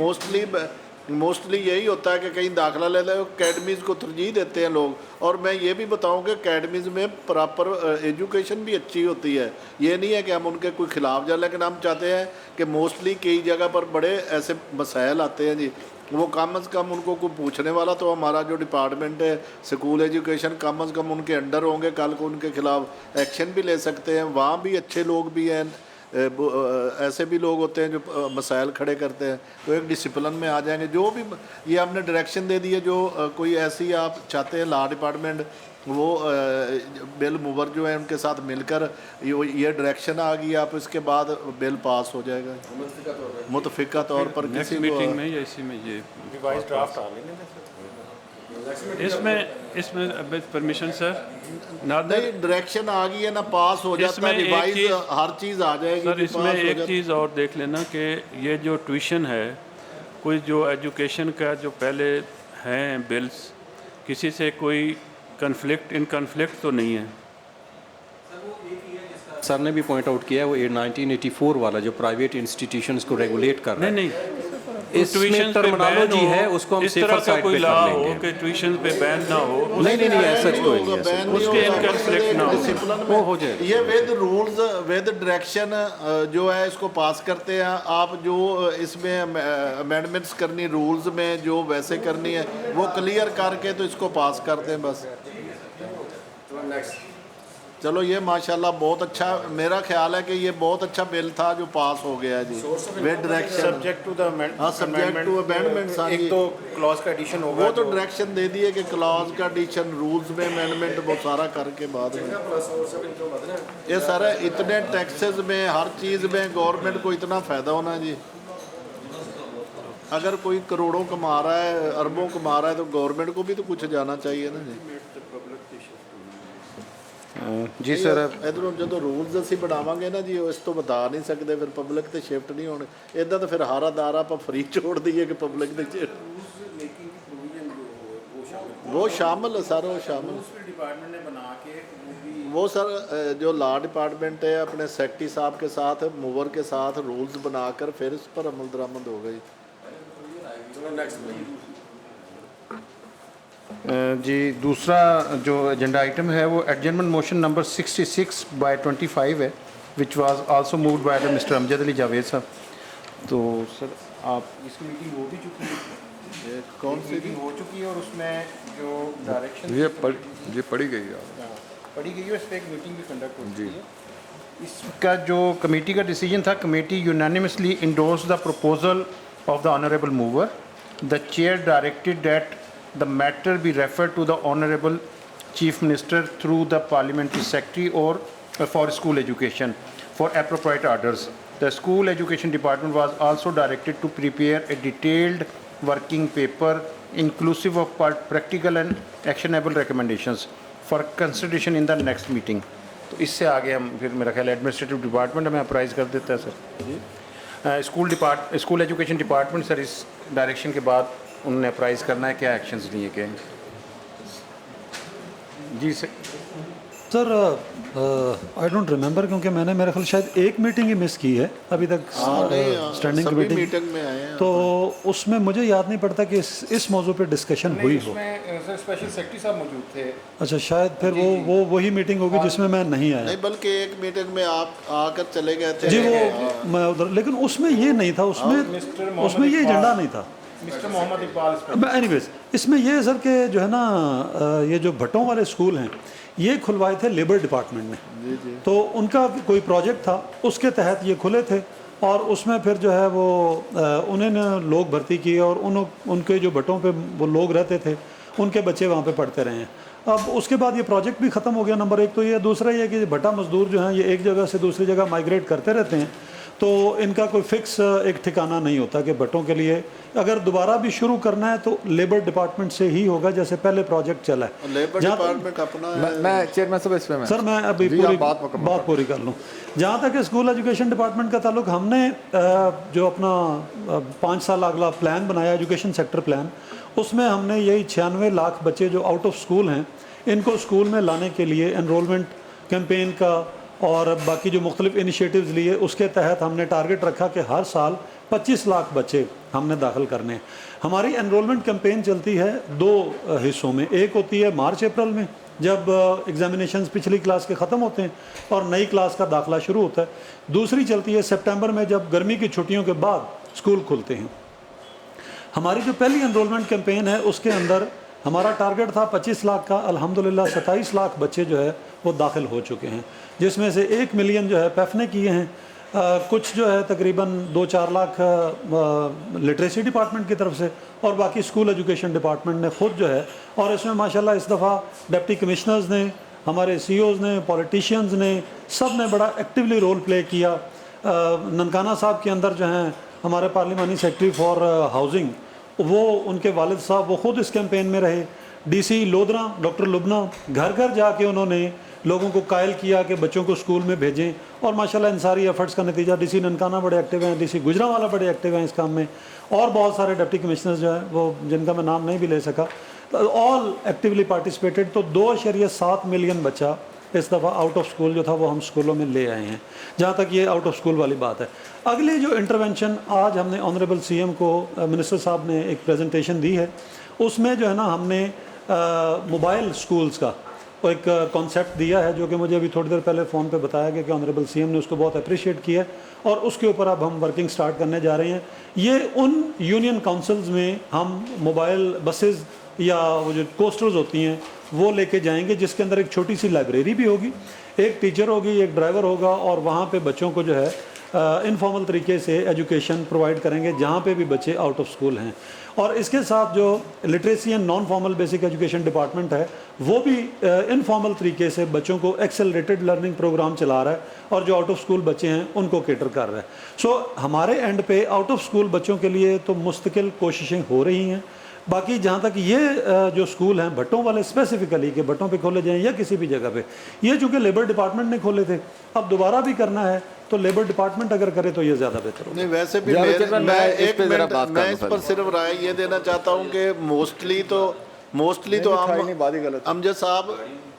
मोस्टली यही होता है कि कहीं दाखिला ले लो, अकेडमीज़ को तरजीह देते हैं लोग। और मैं ये भी बताऊं कि अकेडमीज़ में प्रॉपर एजुकेशन भी अच्छी होती है। ये नहीं है कि हम उनके कोई खिलाफ जाए, लेकिन हम चाहते हैं कि मोस्टली कई जगह पर बड़े ऐसे मसाइल आते हैं जी, वो कम अज़ कम उनको कोई पूछने वाला, तो हमारा जो डिपार्टमेंट है स्कूल एजुकेशन, कम अज़ कम उनके अंडर होंगे, कल को उनके खिलाफ एक्शन भी ले सकते हैं। वहाँ भी अच्छे लोग भी हैं, ऐसे भी लोग होते हैं जो मसाइल खड़े करते हैं, तो एक डिसिप्लिन में आ जाएंगे। जो भी ये हमने डायरेक्शन दे दी है, जो कोई ऐसी आप चाहते हैं लॉ डिपार्टमेंट, वो बिल मूवर जो है उनके साथ मिलकर ये डायरेक्शन आ गई, आप इसके बाद बिल पास हो जाएगा मुतफिका तौर पर। किसी मीटिंग में या इसी में ये रिवाइज ड्राफ्ट आ इसमें परमिशन सर नहीं, डायरेक्शन आ गई है ना, पास हो जाता है, रिवाइज हर चीज़ आ जाएगी सर। इसमें एक चीज़ और देख लेना कि ये जो ट्यूशन है, कोई जो एजुकेशन का जो पहले हैं बिल्स, किसी से कोई इन कन्फ्लिक्ट तो नहीं है। सर ने भी पॉइंट आउट किया है, वो 1984 वाला जो प्राइवेट इंस्टीट्यूशंस को रेगुलेट कर रहा है। नहीं इसमें टर्मिनोलॉजी है, उसको हम सेफर साइड पे कर लेंगे कि ट्यूशन पे बैन ना हो। नहीं ऐसा कोई नहीं है, उसके कन्फ्लिक्ट ना हो, हो जाए। ये विद रूल्स विद डायरेक्शन जो है इसको पास करते हैं। आप जो इसमें अमेंडमेंट्स करनी रूल्स में जो वैसे करनी है वो क्लियर करके तो इसको पास करते हैं बस। चलो ये माशाल्लाह बहुत अच्छा, मेरा ख्याल है कि ये बहुत अच्छा बिल था जो पास हो गया जी with direction, subject to the amendments. एक तो क्लॉज का एडिशन होगा, वो तो डायरेक्शन दे दिए कि क्लॉज का एडिशन, रूल्स में अमेंडमेंट, वो सारा करके बाद में ये सारा इतने टैक्सेस में, हर चीज़ में गवर्नमेंट को इतना फ़ायदा होना जी। अगर कोई करोड़ों कमा रहा है, अरबों कमा रहा है, तो गवर्नमेंट को भी तो कुछ जाना चाहिए ना जी। जी सर, इधरों जो रूल्स असी बनावांगे ना जी, इस तो बता नहीं सकते, फिर पब्लिक तो शिफ्ट नहीं होने। इदा तो फिर हारा दारा आप फ्री छोड़ दीए कि पब्लिक ने वो शामिल है सर, वो शामिल डिपार्टमेंट ने बना के वो सर जो लॉ डिपार्टमेंट है अपने सेक्रेटरी साहब के साथ, मूवर के साथ रूल्स बनाकर फिर इस पर अमल दरामद होगा जी। दूसरा जो एजेंडा आइटम है वो एडजर्नमेंट मोशन नंबर 66/25 है, which was also moved by the mister Amjad Ali Javed साहब। तो सर आप इसकी मीटिंग हो भी चुकी है, कौन सी मीटिंग हो चुकी है और उसमें जो डायरेक्शन ये पढ़ी गई है। پڑھی گئی ہے, اس پہ ایک میٹنگ بھی کنڈکٹ ہوتی ہے. اس کا جو کمیٹی کا ڈیسیجن تھا, committee unanimously endorse the proposal of the honourable mover. The chair directed that the matter be referred to the Honorable Chief Minister through the Parliamentary Secretary or for School Education for appropriate orders. The School Education Department was also directed to prepare a detailed working paper inclusive of practical and actionable recommendations for consideration in the next meeting. تو اس سے آگے ہم پھر میرا خیال administrative department ہمیں اپرائز کر دیتا ہے سر. اسکول ایجوکیشن ڈپارٹمنٹ سر اس ڈائریکشن کے بعد انہوں نے اپرائز کرنا ہے, کیا ایکشنز لیے گئے ہیں. جی سر آئی ڈونٹ ریمبر, کیونکہ میں نے میرا خیال شاید ایک میٹنگ ہی مس کی ہے ابھی تک اسٹینڈنگ کمیٹی, تو اس میں مجھے یاد نہیں پڑتا کہ اس موضوع پہ ڈسکشن ہوئی ہو. اسپیشل سیکرٹری صاحب موجود تھے. اچھا, شاید پھر وہ وہی میٹنگ ہوگی جس میں میں نہیں آیا. نہیں, بلکہ ایک میٹنگ میں آپ آ کر چلے گئے تھے. جی وہ میں ادھر, لیکن اس میں یہ نہیں تھا, اس میں یہ ایجنڈا نہیں تھا. مسٹر محمد اقبال. اینی ویز اس میں یہ ہے سر کہ جو ہے نا یہ جو بھٹوں والے اسکول ہیں یہ کھلوائے تھے لیبر ڈپارٹمنٹ نے, تو ان کا کوئی پروجیکٹ تھا, اس کے تحت یہ کھلے تھے, اور اس میں پھر جو ہے وہ انہیں نے لوگ بھرتی کیے, اور ان کے جو بھٹوں پہ وہ لوگ رہتے تھے ان کے بچے وہاں پہ پڑھتے رہے ہیں. اب اس کے بعد یہ پروجیکٹ بھی ختم ہو گیا, نمبر ایک تو یہ. دوسرا یہ کہ بھٹا مزدور جو ہیں یہ ایک جگہ سے دوسری جگہ مائگریٹ کرتے رہتے ہیں, تو ان کا کوئی فکس ایک ٹھکانہ نہیں ہوتا کہ بھٹوں کے لیے اگر دوبارہ بھی شروع کرنا ہے تو لیبر ڈپارٹمنٹ سے ہی ہوگا, جیسے پہلے پروجیکٹ چلا ہے. لیبر ڈپارٹمنٹ اپنا میں چیئرمین صاحب اس میں سر میں ابھی پوری بات پوری کر لوں. جہاں تک اسکول ایجوکیشن ڈپارٹمنٹ کا تعلق, ہم نے جو اپنا 5 سال اگلا پلان بنایا ایجوکیشن سیکٹر پلان, اس میں ہم نے یہی 96 لاکھ بچے جو آؤٹ آف اسکول ہیں ان کو اسکول میں لانے کے لیے انرولمنٹ کیمپین کا اور باقی جو مختلف انیشیٹیوز لیے, اس کے تحت ہم نے ٹارگٹ رکھا کہ ہر سال 25 لاکھ بچے ہم نے داخل کرنے ہیں. ہماری انرولمنٹ کیمپین چلتی ہے 2 حصوں میں. ایک ہوتی ہے مارچ اپریل میں جب ایگزامینیشنز پچھلی کلاس کے ختم ہوتے ہیں اور نئی کلاس کا داخلہ شروع ہوتا ہے. دوسری چلتی ہے سپٹمبر میں جب گرمی کی چھٹیوں کے بعد اسکول کھلتے ہیں. ہماری جو پہلی انرولمنٹ کیمپین ہے اس کے اندر ہمارا ٹارگٹ تھا 25 لاکھ کا. الحمدللہ 27 لاکھ بچے جو ہے وہ داخل ہو چکے ہیں, جس میں سے 1 ملین جو ہے پیف نے کیے ہیں, کچھ جو ہے تقریباً 2-4 لاکھ لٹریسی ڈپارٹمنٹ کی طرف سے, اور باقی اسکول ایجوکیشن ڈپارٹمنٹ نے خود جو ہے. اور اس میں ماشاءاللہ اس دفعہ ڈپٹی کمشنرز نے, ہمارے سی اوز نے, پولیٹیشینز نے, سب نے بڑا ایکٹیولی رول پلے کیا. ننکانہ صاحب کے اندر جو ہیں ہمارے پارلیمانی سیکرٹری فار ہاؤسنگ, وہ ان کے والد صاحب وہ خود اس کیمپین میں رہے. ڈی سی لودھرا ڈاکٹر لبنا گھر گھر جا کے انہوں نے لوگوں کو قائل کیا کہ بچوں کو اسکول میں بھیجیں, اور ماشاءاللہ ان ساری ایفرٹس کا نتیجہ ڈی سی ننکانہ بڑے ایکٹیو ہیں, ڈی سی گجرانوالہ بڑے ایکٹیو ہیں اس کام میں, اور بہت سارے ڈپٹی کمشنرز جو ہیں وہ جن کا میں نام نہیں بھی لے سکا, آل ایکٹیولی پارٹیسپیٹڈ. تو 2.7 ملین بچہ اس دفعہ آؤٹ آف اسکول جو تھا وہ ہم اسکولوں میں لے آئے ہیں, جہاں تک یہ آؤٹ آف اسکول والی بات ہے. اگلی جو انٹرونشن آج ہم نے آنریبل سی ایم کو منسٹر صاحب نے ایک پریزنٹیشن دی ہے, اس میں جو ہے نا ہم نے موبائل اسکولز کا ایک کانسیپٹ دیا ہے, جو کہ مجھے ابھی تھوڑی دیر پہلے فون پہ بتایا گیا کہ آنریبل سی ایم نے اس کو بہت اپریشیٹ کیا ہے, اور اس کے اوپر اب ہم ورکنگ سٹارٹ کرنے جا رہے ہیں. یہ ان یونین کاؤنسلز میں ہم موبائل بسز یا وہ جو کوسٹرز ہوتی ہیں وہ لے کے جائیں گے, جس کے اندر ایک چھوٹی سی لائبریری بھی ہوگی, ایک ٹیچر ہوگی, ایک ڈرائیور ہوگا, اور وہاں پہ بچوں کو جو ہے انفارمل طریقے سے ایجوکیشن پرووائڈ کریں گے جہاں پہ بھی بچے آؤٹ آف اسکول ہیں. اور اس کے ساتھ جو literacy and non formal basic education department ہے وہ بھی انفارمل طریقے سے بچوں کو ایکسلریٹڈ لرننگ پروگرام چلا رہا ہے, اور جو آؤٹ آف اسکول بچے ہیں ان کو کیٹر کر رہا ہے. سو ہمارے اینڈ پہ آؤٹ آف اسکول بچوں کے لیے تو مستقل کوششیں ہو رہی ہیں. باقی جہاں تک یہ جو اسکول ہیں بھٹوں والے اسپیسیفکلی کہ بھٹوں پہ کھولے جائیں یا کسی بھی جگہ پہ, یہ چونکہ لیبر ڈپارٹمنٹ نے کھولے تھے, اب دوبارہ بھی کرنا ہے تو لیبر ڈپارٹمنٹ اگر کرے تو یہ زیادہ بہتر ہوگا. نہیں ویسے بھی میں اس پر صرف رائے یہ دینا چاہتا ہوں کہ موسٹلی تو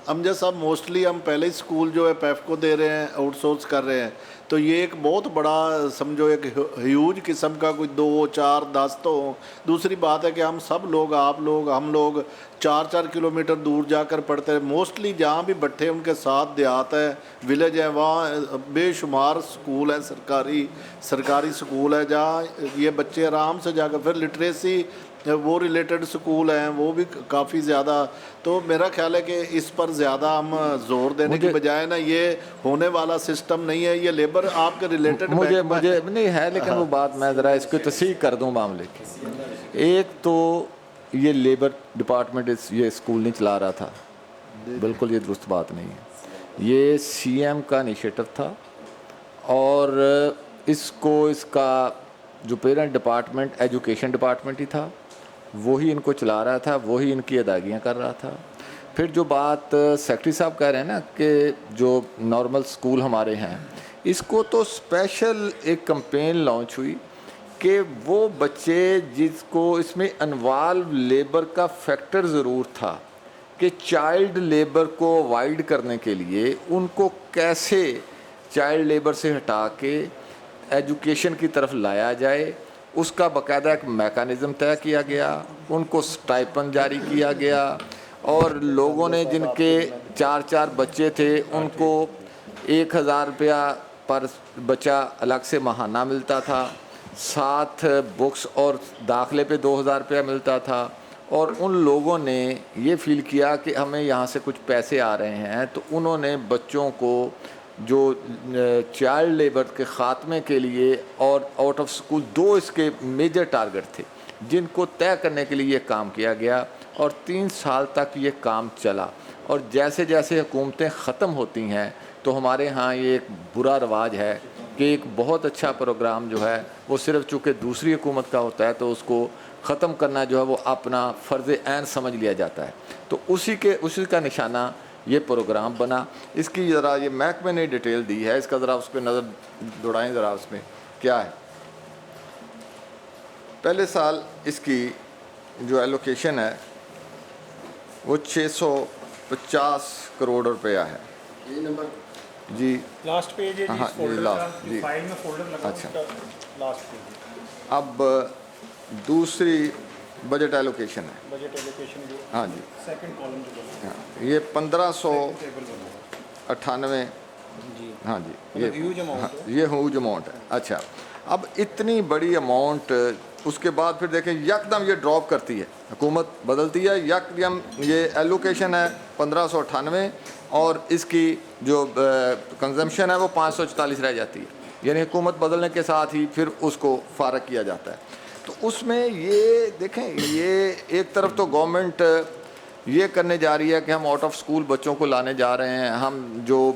امجد صاحب موسٹلی ہم پہلے ہی اسکول جو ہے پیف کو دے رہے ہیں, آؤٹ سورس کر رہے ہیں, تو یہ ایک بہت بڑا سمجھو ایک ہیوج قسم کا کوئی 2, 4, 10 تو ہوں. دوسری بات ہے کہ ہم سب لوگ, آپ لوگ, ہم لوگ 4 کلومیٹر دور جا کر پڑھتے ہیں. موسٹلی جہاں بھی بٹھے ان کے ساتھ دیہات ہے, ولیج ہے, وہاں بے شمار سکول ہیں, سرکاری سکول ہے جہاں یہ بچے آرام سے جا کر پھر لٹریسی وہ ریلیٹڈ سکول ہیں وہ بھی کافی زیادہ. تو میرا خیال ہے کہ اس پر زیادہ ہم زور دینے کی بجائے نا یہ ہونے والا سسٹم نہیں ہے, یہ لیبر آپ کے ریلیٹڈ مجھے نہیں ہے, لیکن وہ بات میں ذرا اس کو تصحیح کر دوں معاملے کی. ایک تو یہ لیبر ڈپارٹمنٹ یہ اسکول نہیں چلا رہا تھا, بالکل یہ درست بات نہیں ہے. یہ سی ایم کا انیشیٹو تھا اور اس کا جو پیرنٹ ڈپارٹمنٹ ایجوکیشن ڈپارٹمنٹ ہی تھا, وہی ان کو چلا رہا تھا, وہی ان کی ادائیگیاں کر رہا تھا. پھر جو بات سیکرٹری صاحب کہہ رہے ہیں نا کہ جو نارمل سکول ہمارے ہیں, اس کو تو اسپیشل ایک کمپین لانچ ہوئی کہ وہ بچے جس کو اس میں انوالو لیبر کا فیکٹر ضرور تھا کہ چائلڈ لیبر کو اوائڈ کرنے کے لیے ان کو کیسے چائلڈ لیبر سے ہٹا کے ایجوکیشن کی طرف لایا جائے, اس کا باقاعدہ ایک میکانزم طے کیا گیا, ان کو سٹائپن جاری کیا گیا, اور لوگوں نے جن کے 4 بچے تھے ان کو 1000 روپیہ پر بچہ الگ سے ماہانہ ملتا تھا, ساتھ بکس اور داخلے پہ 2000 روپیہ ملتا تھا. اور ان لوگوں نے یہ فیل کیا کہ ہمیں یہاں سے کچھ پیسے آ رہے ہیں, تو انہوں نے بچوں کو جو چائلڈ لیبر کے خاتمے کے لیے اور آؤٹ آف سکول 2 اس کے میجر ٹارگٹ تھے جن کو طے کرنے کے لیے یہ کام کیا گیا, اور 3 سال تک یہ کام چلا. اور جیسے جیسے حکومتیں ختم ہوتی ہیں تو ہمارے ہاں یہ ایک برا رواج ہے کہ ایک بہت اچھا پروگرام جو ہے وہ صرف چونکہ دوسری حکومت کا ہوتا ہے تو اس کو ختم کرنا جو ہے وہ اپنا فرض عین سمجھ لیا جاتا ہے. تو اسی کا نشانہ یہ پروگرام بنا. اس کی ذرا یہ محکمے نے ڈیٹیل دی ہے, اس کا ذرا اس پہ نظر دوڑائیں ذرا. اس میں کیا ہے, پہلے سال اس کی جو ایلوکیشن ہے وہ 650 کروڑ روپیہ ہے. یہ نمبر جی لاسٹ پیج ہے ہاں جی لاسٹ جی فائل میں فولڈر لگا اچھا. لاسٹ پیج ب دوسری بجٹ ایلوکیشن ہے, بجٹ ایلوکیشن جو ہاں جی سیکنڈ کالم جو بنا یہ 1598 ہاں جی ہیوج اماؤنٹ یہ ہیوج اماؤنٹ ہے. اچھا, اب اتنی بڑی اماؤنٹ اس کے بعد پھر دیکھیں یکدم یہ ڈراپ کرتی ہے, حکومت بدلتی ہے, یکدم یہ ایلوکیشن ہے 1598 اور اس کی جو کنزمپشن ہے وہ 544 رہ جاتی ہے. یعنی حکومت بدلنے کے ساتھ ہی پھر اس کو فارغ کیا جاتا ہے. تو اس میں یہ دیکھیں, یہ ایک طرف تو گورنمنٹ یہ کرنے جا رہی ہے کہ ہم آؤٹ آف سکول بچوں کو لانے جا رہے ہیں, ہم جو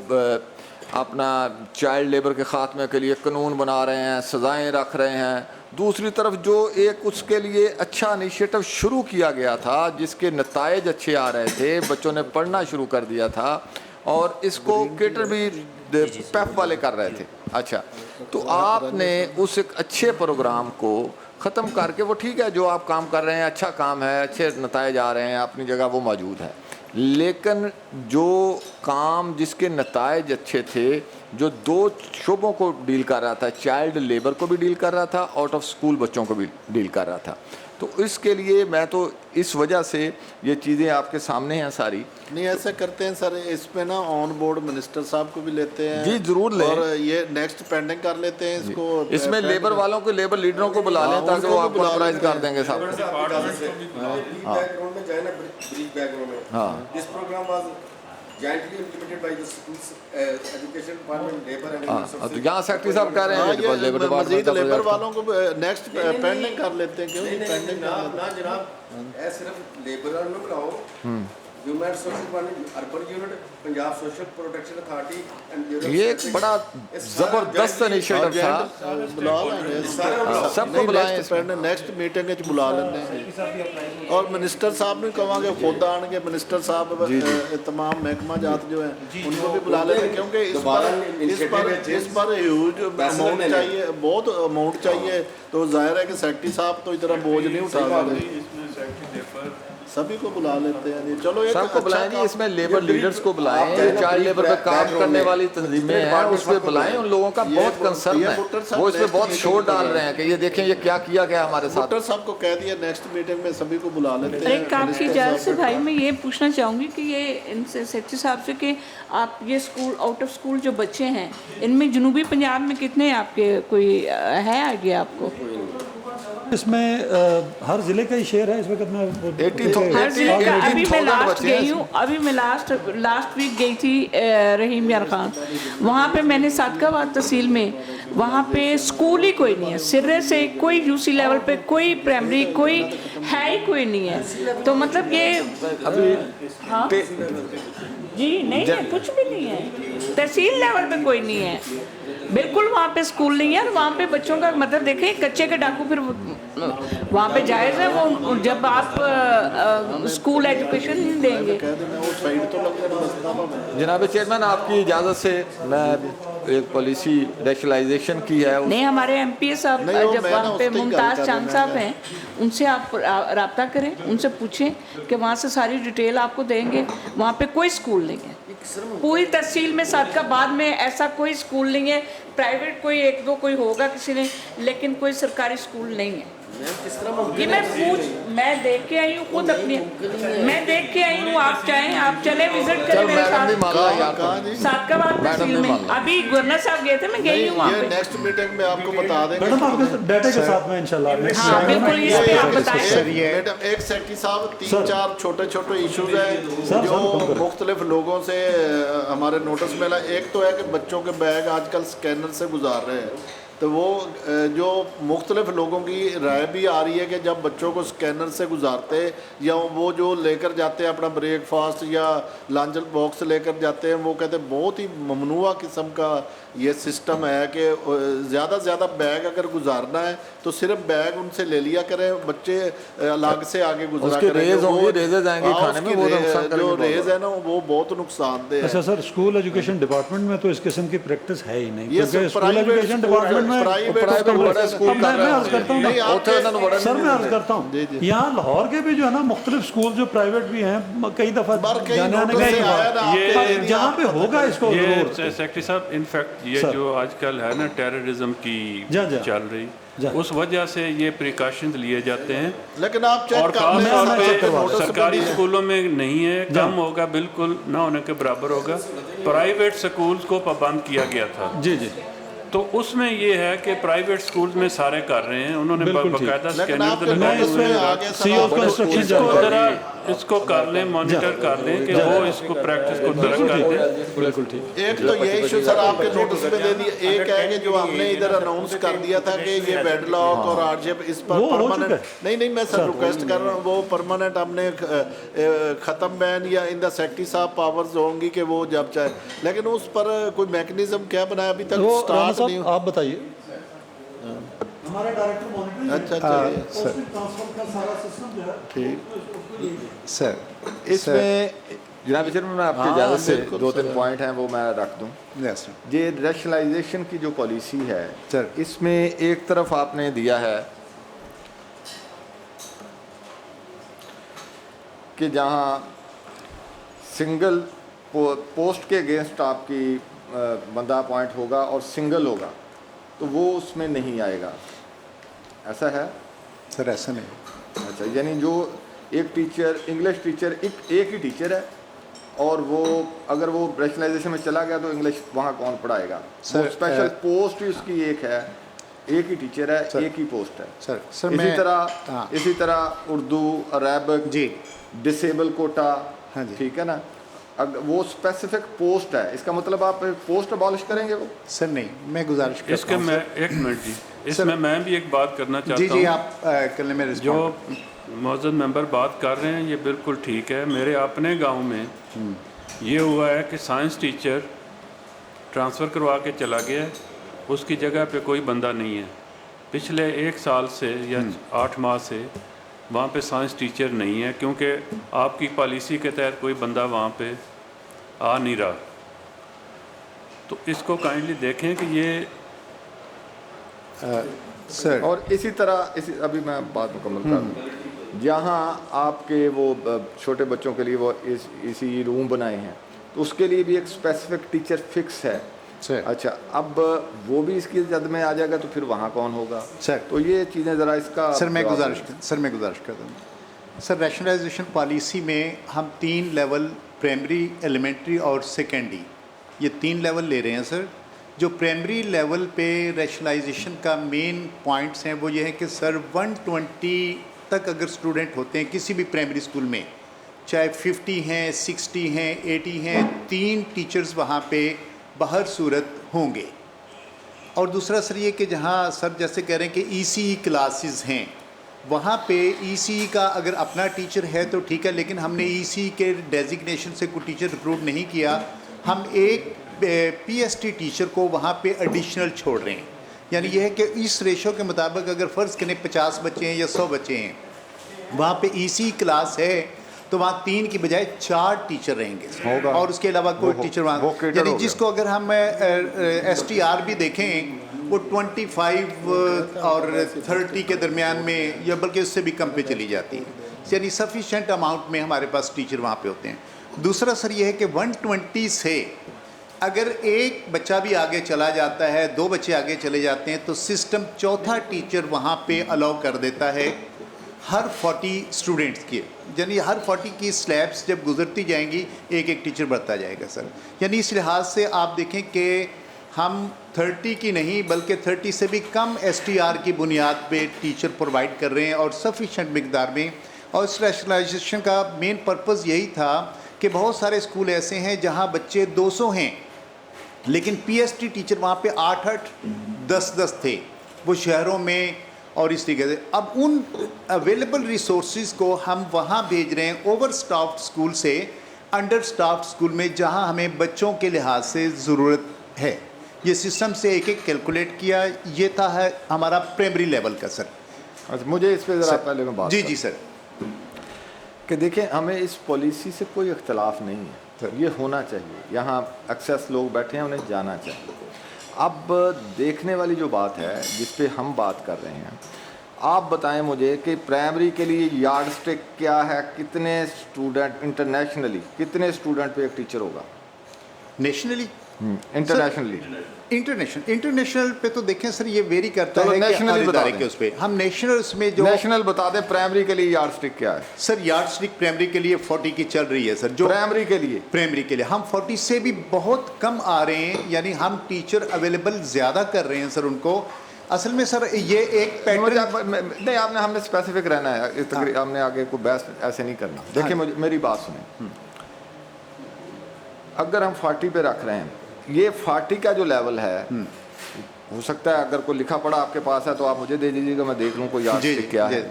اپنا چائلڈ لیبر کے خاتمے کے لیے قانون بنا رہے ہیں, سزائیں رکھ رہے ہیں. دوسری طرف جو ایک اس کے لیے اچھا انیشیٹو شروع کیا گیا تھا جس کے نتائج اچھے آ رہے تھے, بچوں نے پڑھنا شروع کر دیا تھا اور اس کو کیٹر بھی پیپ والے کر رہے تھے. اچھا, تو آپ نے اس ایک اچھے پروگرام کو ختم کر کے, وہ ٹھیک ہے جو آپ کام کر رہے ہیں اچھا کام ہے, اچھے نتائج آ رہے ہیں, اپنی جگہ وہ موجود ہے, لیکن جو کام جس کے نتائج اچھے تھے, جو 2 شعبوں کو ڈیل کر رہا تھا, چائلڈ لیبر کو بھی ڈیل کر رہا تھا, آؤٹ آف سکول بچوں کو بھی ڈیل کر رہا تھا, تو اس کے لیے میں تو اس وجہ سے یہ چیزیں آپ کے سامنے ہیں ساری. نہیں ایسا کرتے ہیں سر, اس پہ نا آن بورڈ منسٹر صاحب کو بھی لیتے ہیں. جی ضرور لیں, اور یہ نیکسٹ پینڈنگ کر لیتے ہیں اس کو. اس میں لیبر والوں کو, لیبر لیڈروں کو بلا لیں تاکہ وہ آپ کو پرائز کر دیں گے صاحب. ہاں This program was jointly implemented by the schools education department, labor and تو یہاں سیکرٹری صاحب کہہ رہے ہیں یہ مزید لیبر والوں کو نیکسٹ پینڈنگ کر لیتے ہیں. کیوں پینڈنگ نہ جناب, اے صرف لیبر والوں کو بلاؤ, human social department, urban unit, Punjab social protection authority, یہ ایک بڑا زبردست انیشیٹو تھا. سب کو بلائیں, نیکسٹ میٹنگ وچ بلا لیتے ہیں. اور منسٹر صاحب بھی کہاں گے خود آن گے, منسٹر صاحب تمام محکمہ جات جو ہیں ان کو بھی بلا لیتے ہیں, کیونکہ اس پر ہیوج اماؤنٹ چاہیے, بہت اماؤنٹ چاہیے. تو ظاہر ہے کہ سیکرٹری صاحب تو اتنا بوجھ نہیں اٹھا سکتے, سبھی کو بلا لیتے ہیں. چلو سب کو بلائیں جی, اس میں لیبر لیڈرز کو بلائیں, چائلڈ لیبر پہ کام کرنے والی تنظیمیں ہیں اس پہ بلائیں. ان لوگوں کا بہت کنسرن ہے, وہ اس پہ بہت شور ڈال رہے ہیں کہ یہ دیکھیں یہ کیا کیا گیا ہمارے ساتھ. ڈاکٹر صاحب کو کہہ دیا نیکسٹ میٹنگ میں سبھی کو بلا لیتے ہیں. ایک کام کی اجازت سے بھائی میں یہ پوچھنا چاہوں گی کہ یہ ان سے سیکرٹری صاحب سے کہ آپ یہ اسکول آؤٹ آف اسکول جو بچے ہیں ان میں جنوبی پنجاب میں کتنے آپ کے کوئی ہے آئیڈیا آپ کو؟ اس میں ہر ضلع کا ہی شیئر ہے اس وقت میں ہر ضلع کا. ابھی میں لاسٹ گئی ہوں, ابھی میں لاسٹ ویک گئی تھی رحیم یار خان, وہاں پہ میں نے صادقاواد تحصیل میں وہاں پہ اسکول ہی کوئی نہیں ہے, سرے سے کوئی یو سی لیول پہ کوئی پرائمری کوئی ہے ہی کوئی نہیں ہے. تو مطلب یہ ہاں جی نہیں ہے, کچھ بھی نہیں ہے, تحصیل لیول پہ کوئی نہیں ہے بالکل. وہاں پہ اسکول نہیں ہے, اور وہاں پہ بچوں کا مطلب دیکھیں کچے کے ڈاکو پھر وہاں پہ جائز ہے وہ جب آپ اسکول ایجوکیشن نہیں دیں گے. جناب چیئرمین آپ کی اجازت سے میں ایک پالیسی ریشنلائزیشن کی ہے. نہیں, ہمارے ایم پی اے صاحب جب وہاں پہ ممتاز چاند صاحب ہیں, ان سے آپ رابطہ کریں, ان سے پوچھیں کہ وہاں سے ساری ڈیٹیل آپ کو دیں گے. وہاں پہ کوئی اسکول نہیں ہے پوری تحصیل میں, صادقاواد میں ایسا کوئی اسکول نہیں ہے. پرائیویٹ کوئی ایک دو کوئی ہوگا کسی نے, لیکن کوئی سرکاری اسکول نہیں ہے. یہ میں دیکھ کے آئی ہوں خود اپنی, میں دیکھ کے آئی ہوں. آپ چاہیں آپ چلے وزٹ کریں میرے ساتھ صادقاواد تحصیل میں. ابھی گورنر صاحب گئے تھے, میں گئی ہوں وہاں پہ. نیکسٹ میٹنگ میں آپ کو بتا دیں گے میڈم آپ کے ڈیٹا کے ساتھ میں انشاءاللہ. ہاں بالکل, اس پہ آپ بتائیں. میڈم ایک سیکٹری صاحب 3-4 چھوٹے ایشوز ہیں جو مختلف لوگوں سے ہمارے نوٹس میں. ایک تو ہے کہ بچوں کے بیگ آج کل اسکینر سے گزار رہے ہیں, تو وہ جو مختلف لوگوں کی رائے بھی آ رہی ہے کہ جب بچوں کو اسکینر سے گزارتے یا وہ جو لے کر جاتے ہیں اپنا بریک فاسٹ یا لنچ باکس لے کر جاتے ہیں, وہ کہتے ہیں بہت ہی ممنوع قسم کا یہ سسٹم ہے کہ زیادہ سے زیادہ بیگ اگر گزارنا ہے تو صرف بیگ ان سے لے لیا کریں, بچے الگ سے آگے گزرا کریں. جو ریز ہے نا وہ بہت نقصان دہ ہے. اچھا سر, اسکول ایجوکیشن ڈپارٹمنٹ میں تو اس قسم کی پریکٹس ہے ہی نہیں, کیونکہ اسکول ایجوکیشن ڈپارٹمنٹ میں میں عرض کرتا ہوں سر, میں عرض کرتا ہوں یہاں لاہور کے بھی جو ہے نا مختلف اسکول جو پرائیویٹ بھی ہیں, کئی دفعہ جانے آنے کا جہاں پہ ہوگا اس کو ضرور. سیکرٹری صاحب انفیکٹ یہ جو آج کل ہے نا ٹیررزم کی چل رہی, اس وجہ سے یہ پریکاشنز لیے جاتے ہیں, لیکن آپ اور خاص طور پہ سرکاری اسکولوں میں نہیں ہے, کم ہوگا, بالکل نہ ہونے کے برابر ہوگا. پرائیویٹ سکولز کو پابند کیا گیا تھا. جی جی, تو اس میں یہ ہے کہ پرائیویٹ سکولز میں سارے کر رہے ہیں, انہوں نے باقاعدہ اس کو کر لیں, مانیٹر کر لیں کہ وہ اس کو پریکٹس کو درج کر دیں. بالکل ٹھیک. ایک تو یہ ایشو سر آپ کے نوٹس میں دے دیا, ایک ہے کہ جو ہم نے ادھر اناؤنس کر دیا تھا کہ یہ بیڈ لاک اور ہارڈشپ اس پر پرماننٹ نہیں میں سر ریکویسٹ کر رہا ہوں, وہ پرماننٹ ہم نے ختم بین یا ان دا سیکٹری صاحب پاورز ہوں گی کہ وہ جب چاہے, لیکن اس پر کوئی میکنزم کیا بنایا ابھی تک سٹارٹ نہیں. آپ بتائیے. ہمارا ڈائریکٹر مانیٹرنگ ٹرانسفر کا سارا سسٹم جو ہے ٹھیک سر, اس میں جناب چیئرمین میں آپ کی اجازت سے 2-3 پوائنٹ ہیں وہ میں رکھ دوں. یہ ریشنلائزیشن کی جو پالیسی ہے سر, اس میں ایک طرف آپ نے دیا ہے کہ جہاں سنگل پوسٹ کے اگینسٹ آپ کی بندہ اپوائنٹ ہوگا اور سنگل ہوگا تو وہ اس میں نہیں آئے گا, ایسا ہے سر؟ ایسا نہیں. اچھا, یعنی جو ایک ٹیچر انگلش ٹیچر ایک ہی ٹیچر ہے اور وہ اگر وہ ریشنلائزیشن میں چلا گیا تو انگلش وہاں کون پڑھائے گا؟ سر اسپیشل پوسٹ اس کی ایک ہے, ایک ہی ٹیچر ہے, ایک ہی پوسٹ ہے. سر اسی طرح اردو, عربک, جی ڈسیبل کوٹا, ٹھیک ہے نا, وہ اسپیسیفک پوسٹ ہے, اس کا مطلب آپ پوسٹ ابالش کریں گے وہ؟ سر نہیں, میں گزارش کرتا ہوں. اس کے میں ایک منٹ جی, اس میں بھی ایک بات کرنا چاہتا ہوں. جی آپ کرنے میں جو معزز ممبر بات کر رہے ہیں یہ بالکل ٹھیک ہے. میرے اپنے گاؤں میں یہ ہوا ہے کہ سائنس ٹیچر ٹرانسفر کروا کے چلا گیا, اس کی جگہ پہ کوئی بندہ نہیں ہے. پچھلے 1 سال سے یا 8 ماہ سے وہاں پہ سائنس ٹیچر نہیں ہے, کیونکہ آپ کی پالیسی کے تحت کوئی بندہ وہاں پہ آ نہیں رہا. تو اس کو کائنڈلی دیکھیں کہ یہ سر, اور اسی طرح ابھی میں بات مکمل کر دوں. جہاں آپ کے وہ چھوٹے بچوں کے لیے وہ اسی روم بنائے ہیں تو اس کے لیے بھی ایک اسپیسیفک ٹیچر فکس ہے. اچھا, اب وہ بھی اس کی جد میں آ جائے گا تو پھر وہاں کون ہوگا سر؟ تو یہ چیزیں ذرا اس کا سر میں گزارش کرتا ہوں. سر ریشنلائزیشن پالیسی میں ہم 3 لیول پرائمری, ایلیمنٹری اور سیکنڈری, یہ 3 لیول لے رہے ہیں سر. जो प्राइमरी लेवल पे रैशनलाइजेशन का मेन पॉइंट्स हैं वो ये है कि सर 120 तक अगर स्टूडेंट होते हैं किसी भी प्राइमरी स्कूल में, चाहे 50 हैं, 60 हैं, 80 हैं, 3 टीचर्स वहाँ पे बहर सूरत होंगे। और दूसरा सर ये कि जहाँ सर जैसे कह रहे हैं कि ECE क्लासेस हैं, वहाँ पे ECE का अगर अपना टीचर है तो ठीक है, लेकिन हमने ECE के डेजिग्नेशन से कोई टीचर रिक्रूट नहीं किया, हम एक PST टीचर को वहाँ पे एडिशनल छोड़ रहे हैं। यानी यह है कि इस रेशो के मुताबिक अगर फ़र्ज़ करें 50 बच्चे हैं या 100 बच्चे हैं, वहाँ पे ECE क्लास है तो वहाँ 3 की बजाय 4 टीचर रहेंगे और उसके अलावा कोई टीचर वहाँ, यानी जिसको अगर हम STR भी देखें वो 25 और 30 के दरमियान में या बल्कि उससे भी कम पे चली जाती है, यानी सफिशेंट अमाउंट में हमारे पास टीचर वहाँ पे होते हैं। दूसरा सर ये है कि 120 से अगर एक बच्चा भी आगे चला जाता है, 2 बच्चे आगे चले जाते हैं, तो सिस्टम चौथा टीचर वहाँ पे अलाउ कर देता है हर 40 स्टूडेंट्स के, यानी हर 40 की स्लैब्स जब गुजरती जाएंगी एक एक टीचर बढ़ता जाएगा सर। यानी इस लिहाज से आप देखें कि हम 30 की नहीं बल्कि 30 से भी कम STR की बुनियाद पे टीचर प्रोवाइड कर रहे हैं और सफिशेंट मिकदार में। और इस रैशनलाइजेशन का मेन पर्पज़ यही था कि बहुत सारे स्कूल ऐसे हैं जहाँ बच्चे 200 हैं लेकिन PST टीचर वहाँ पे 8-8, 10-10 थे वो शहरों में, और इस तरीके से अब उन अवेलेबल रिसोर्सेज को हम वहाँ भेज रहे हैं ओवर स्टाफ्ड स्कूल से अंडर स्टाफ्ड स्कूल में जहाँ हमें बच्चों के लिहाज से ज़रूरत है। ये सिस्टम से एक एक कैलकुलेट किया, ये था है हमारा प्राइमरी लेवल का सर। अच्छा, मुझे इस पे ज़रा पहले मैं बात जी सर कि देखें हमें इस पॉलिसी से कोई इख्तलाफ नहीं है, ये होना चाहिए, यहाँ एक्सेस लोग बैठे हैं उन्हें जाना चाहिए। अब देखने वाली जो बात है जिस पे हम बात कर रहे हैं, आप बताएं मुझे कि प्राइमरी के लिए यार्ड स्टिक क्या है, कितने स्टूडेंट इंटरनेशनली कितने स्टूडेंट पे एक टीचर होगा? नेशनली इंटरनेशनल पे तो देखें सर ये वेरी करता है नेशनली बता दें, उस पे हम नेशनल में जो नेशनल बता दें प्राइमरी के लिए यार्ड स्टिक क्या है? सर यार्ड स्टिक प्राइमरी के लिए 40 की चल रही है सर, जो प्राइमरी के लिए हम 40 से भी बहुत कम आ रहे हैं, यानी हम टीचर अवेलेबल ज़्यादा कर रहे हैं सर उनको। असल में सर ये एक पैटर्न नहीं, आपने हमने स्पेसिफिक रहना है, हमने आगे को बहस ऐसे नहीं करना। देखिए मेरी बात सुने, अगर हम 40 पे रख रहे हैं, ये 40 का जो लेवल है, हो सकता है अगर कोई लिखा पढ़ा आपके पास है तो आप मुझे दे दीजिएगा, मैं देख लूँ कोई याद क्या है।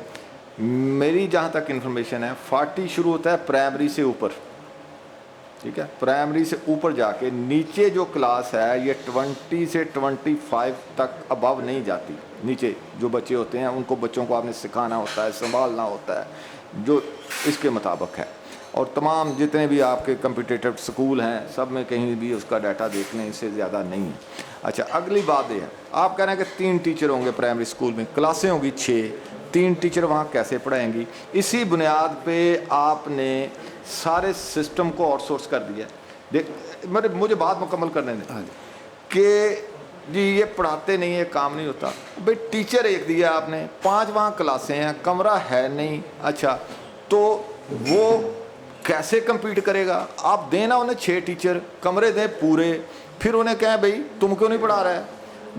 मेरी जहाँ तक इन्फॉर्मेशन है 40 शुरू होता है प्राइमरी से ऊपर, ठीक है, प्राइमरी से ऊपर जाके नीचे जो क्लास है ये 20 से 25 तक अबव नहीं जाती। नीचे जो बच्चे होते हैं उनको बच्चों को आपने सिखाना होता है, संभालना होता है जो इसके मुताबिक है। और तमाम जितने भी आपके कम्पिटिटिव स्कूल हैं सब में कहीं भी उसका डाटा देख लें, इससे ज़्यादा नहीं है। अच्छा, अगली बात ये है, आप कह रहे हैं कि 3 टीचर होंगे प्राइमरी स्कूल में, क्लासें होंगी 6, 3 टीचर वहाँ कैसे पढ़ाएंगी? इसी बुनियाद पे आपने सारे सिस्टम को आउटसोर्स कर दिया। देख मुझे बात मुकम्मल करने दें कि जी ये पढ़ाते नहीं है, काम नहीं होता। भाई टीचर एक दिया आपने, 5 वहाँ क्लासें हैं, कमरा है नहीं, अच्छा तो वो कैसे compete करेगा? आप देना उन्हें 6 टीचर, कमरे दें पूरे, फिर उन्हें कहें भाई तुम क्यों नहीं पढ़ा रहा है?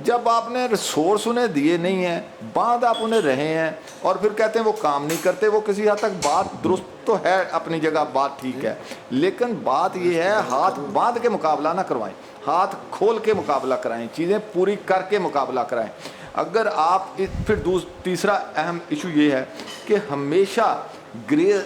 जब आपने रिसोर्स उन्हें दिए नहीं है, बाद आप उन्हें रहे हैं और फिर कहते हैं वो काम नहीं करते। वो किसी हद तक बात दुरुस्त तो है, अपनी जगह बात ठीक है, लेकिन बात ये है हाथ बांध के मुकाबला ना करवाएं, हाथ खोल के मुकाबला कराएं, चीज़ें पूरी करके मुकाबला कराएं। अगर आप फिर तीसरा अहम इशू ये है कि हमेशा ग्रे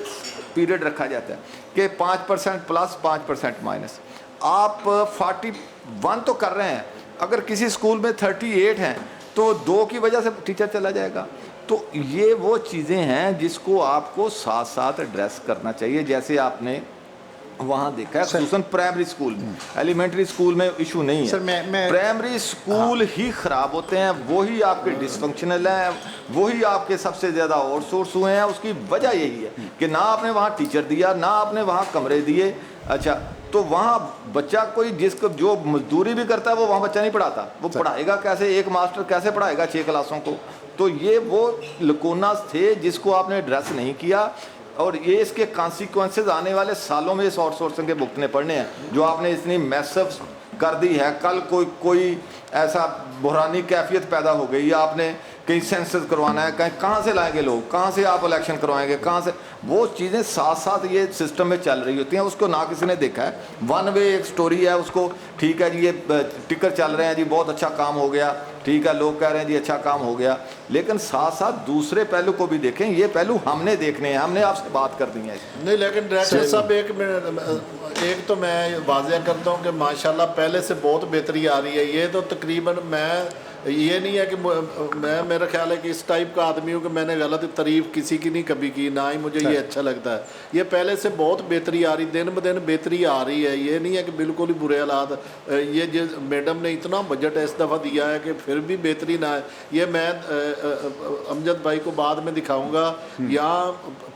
पीरियड रखा जाता है कि 5% प्लस 5% माइनस। आप 41 तो कर रहे हैं, अगर किसी स्कूल में 38 हैं तो 2 की वजह से टीचर चला जाएगा। तो ये वो चीज़ें हैं जिसको आपको साथ साथ एड्रेस करना चाहिए, जैसे आपने वहाँ देखा है खुसूसन प्राइमरी स्कूल में। एलिमेंट्री स्कूल में इशू नहीं है सर, प्राइमरी स्कूल ही ख़राब होते हैं, वही आपके डिसफंक्शनल हैं, वही आपके सबसे ज़्यादा आउटसोर्स हुए हैं। उसकी वजह यही है कि ना आपने वहाँ टीचर दिया, ना आपने वहाँ कमरे दिए। अच्छा, तो वहाँ बच्चा कोई जिसको जो मजदूरी भी करता है वो वहाँ बच्चा नहीं पढ़ाता, वो पढ़ाएगा कैसे? एक मास्टर कैसे पढ़ाएगा 6 क्लासों को? तो ये वो लकोनास थे जिसको आपने एड्रेस नहीं किया, और ये इसके कॉन्सिक्वेंसेस आने वाले सालों में इस आउटसोर्सिंग के भुगतने पड़ने हैं, जो आपने इतनी मैसिव कर दी है, कल कोई ऐसा बहरानी कैफियत पैदा हो गई, आपने कहीं सेंसस करवाना है, कहाँ से लाएंगे लोग, कहाँ से आप इलेक्शन करवाएंगे, कहाँ से, वो चीज़ें साथ साथ ये सिस्टम में चल रही होती हैं, उसको ना किसी ने देखा है। वन वे एक स्टोरी है, उसको ठीक है जी ये टिकर चल रहे हैं जी, बहुत अच्छा काम हो गया, ठीक है, लोग कह रहे हैं जी अच्छा काम हो गया, लेकिन साथ साथ दूसरे पहलू को भी देखें, ये पहलू हमने देखने हैं, हमने आपसे बात कर दी है नहीं। लेकिन डायरेक्टर साहब एक तो मैं वाज़ह करता हूँ कि माशाल्लाह पहले से बहुत बेहतरी आ रही है। ये तो तकरीबन मैं ये नहीं है कि मैं, मेरा ख्याल है कि इस टाइप का आदमी हूँ कि मैंने गलत तारीफ़ किसी की नहीं कभी की, ना ही मुझे ये अच्छा लगता है। ये पहले से बहुत बेहतरी आ रही, दिन ब दिन बेहतरी आ रही है। ये नहीं है कि बिल्कुल ही बुरे हालात। ये जो मैडम ने इतना बजट इस दफ़ा दिया है कि फिर भी बेहतरी ना है। ये मैं अमजद भाई को बाद में दिखाऊँगा। यहाँ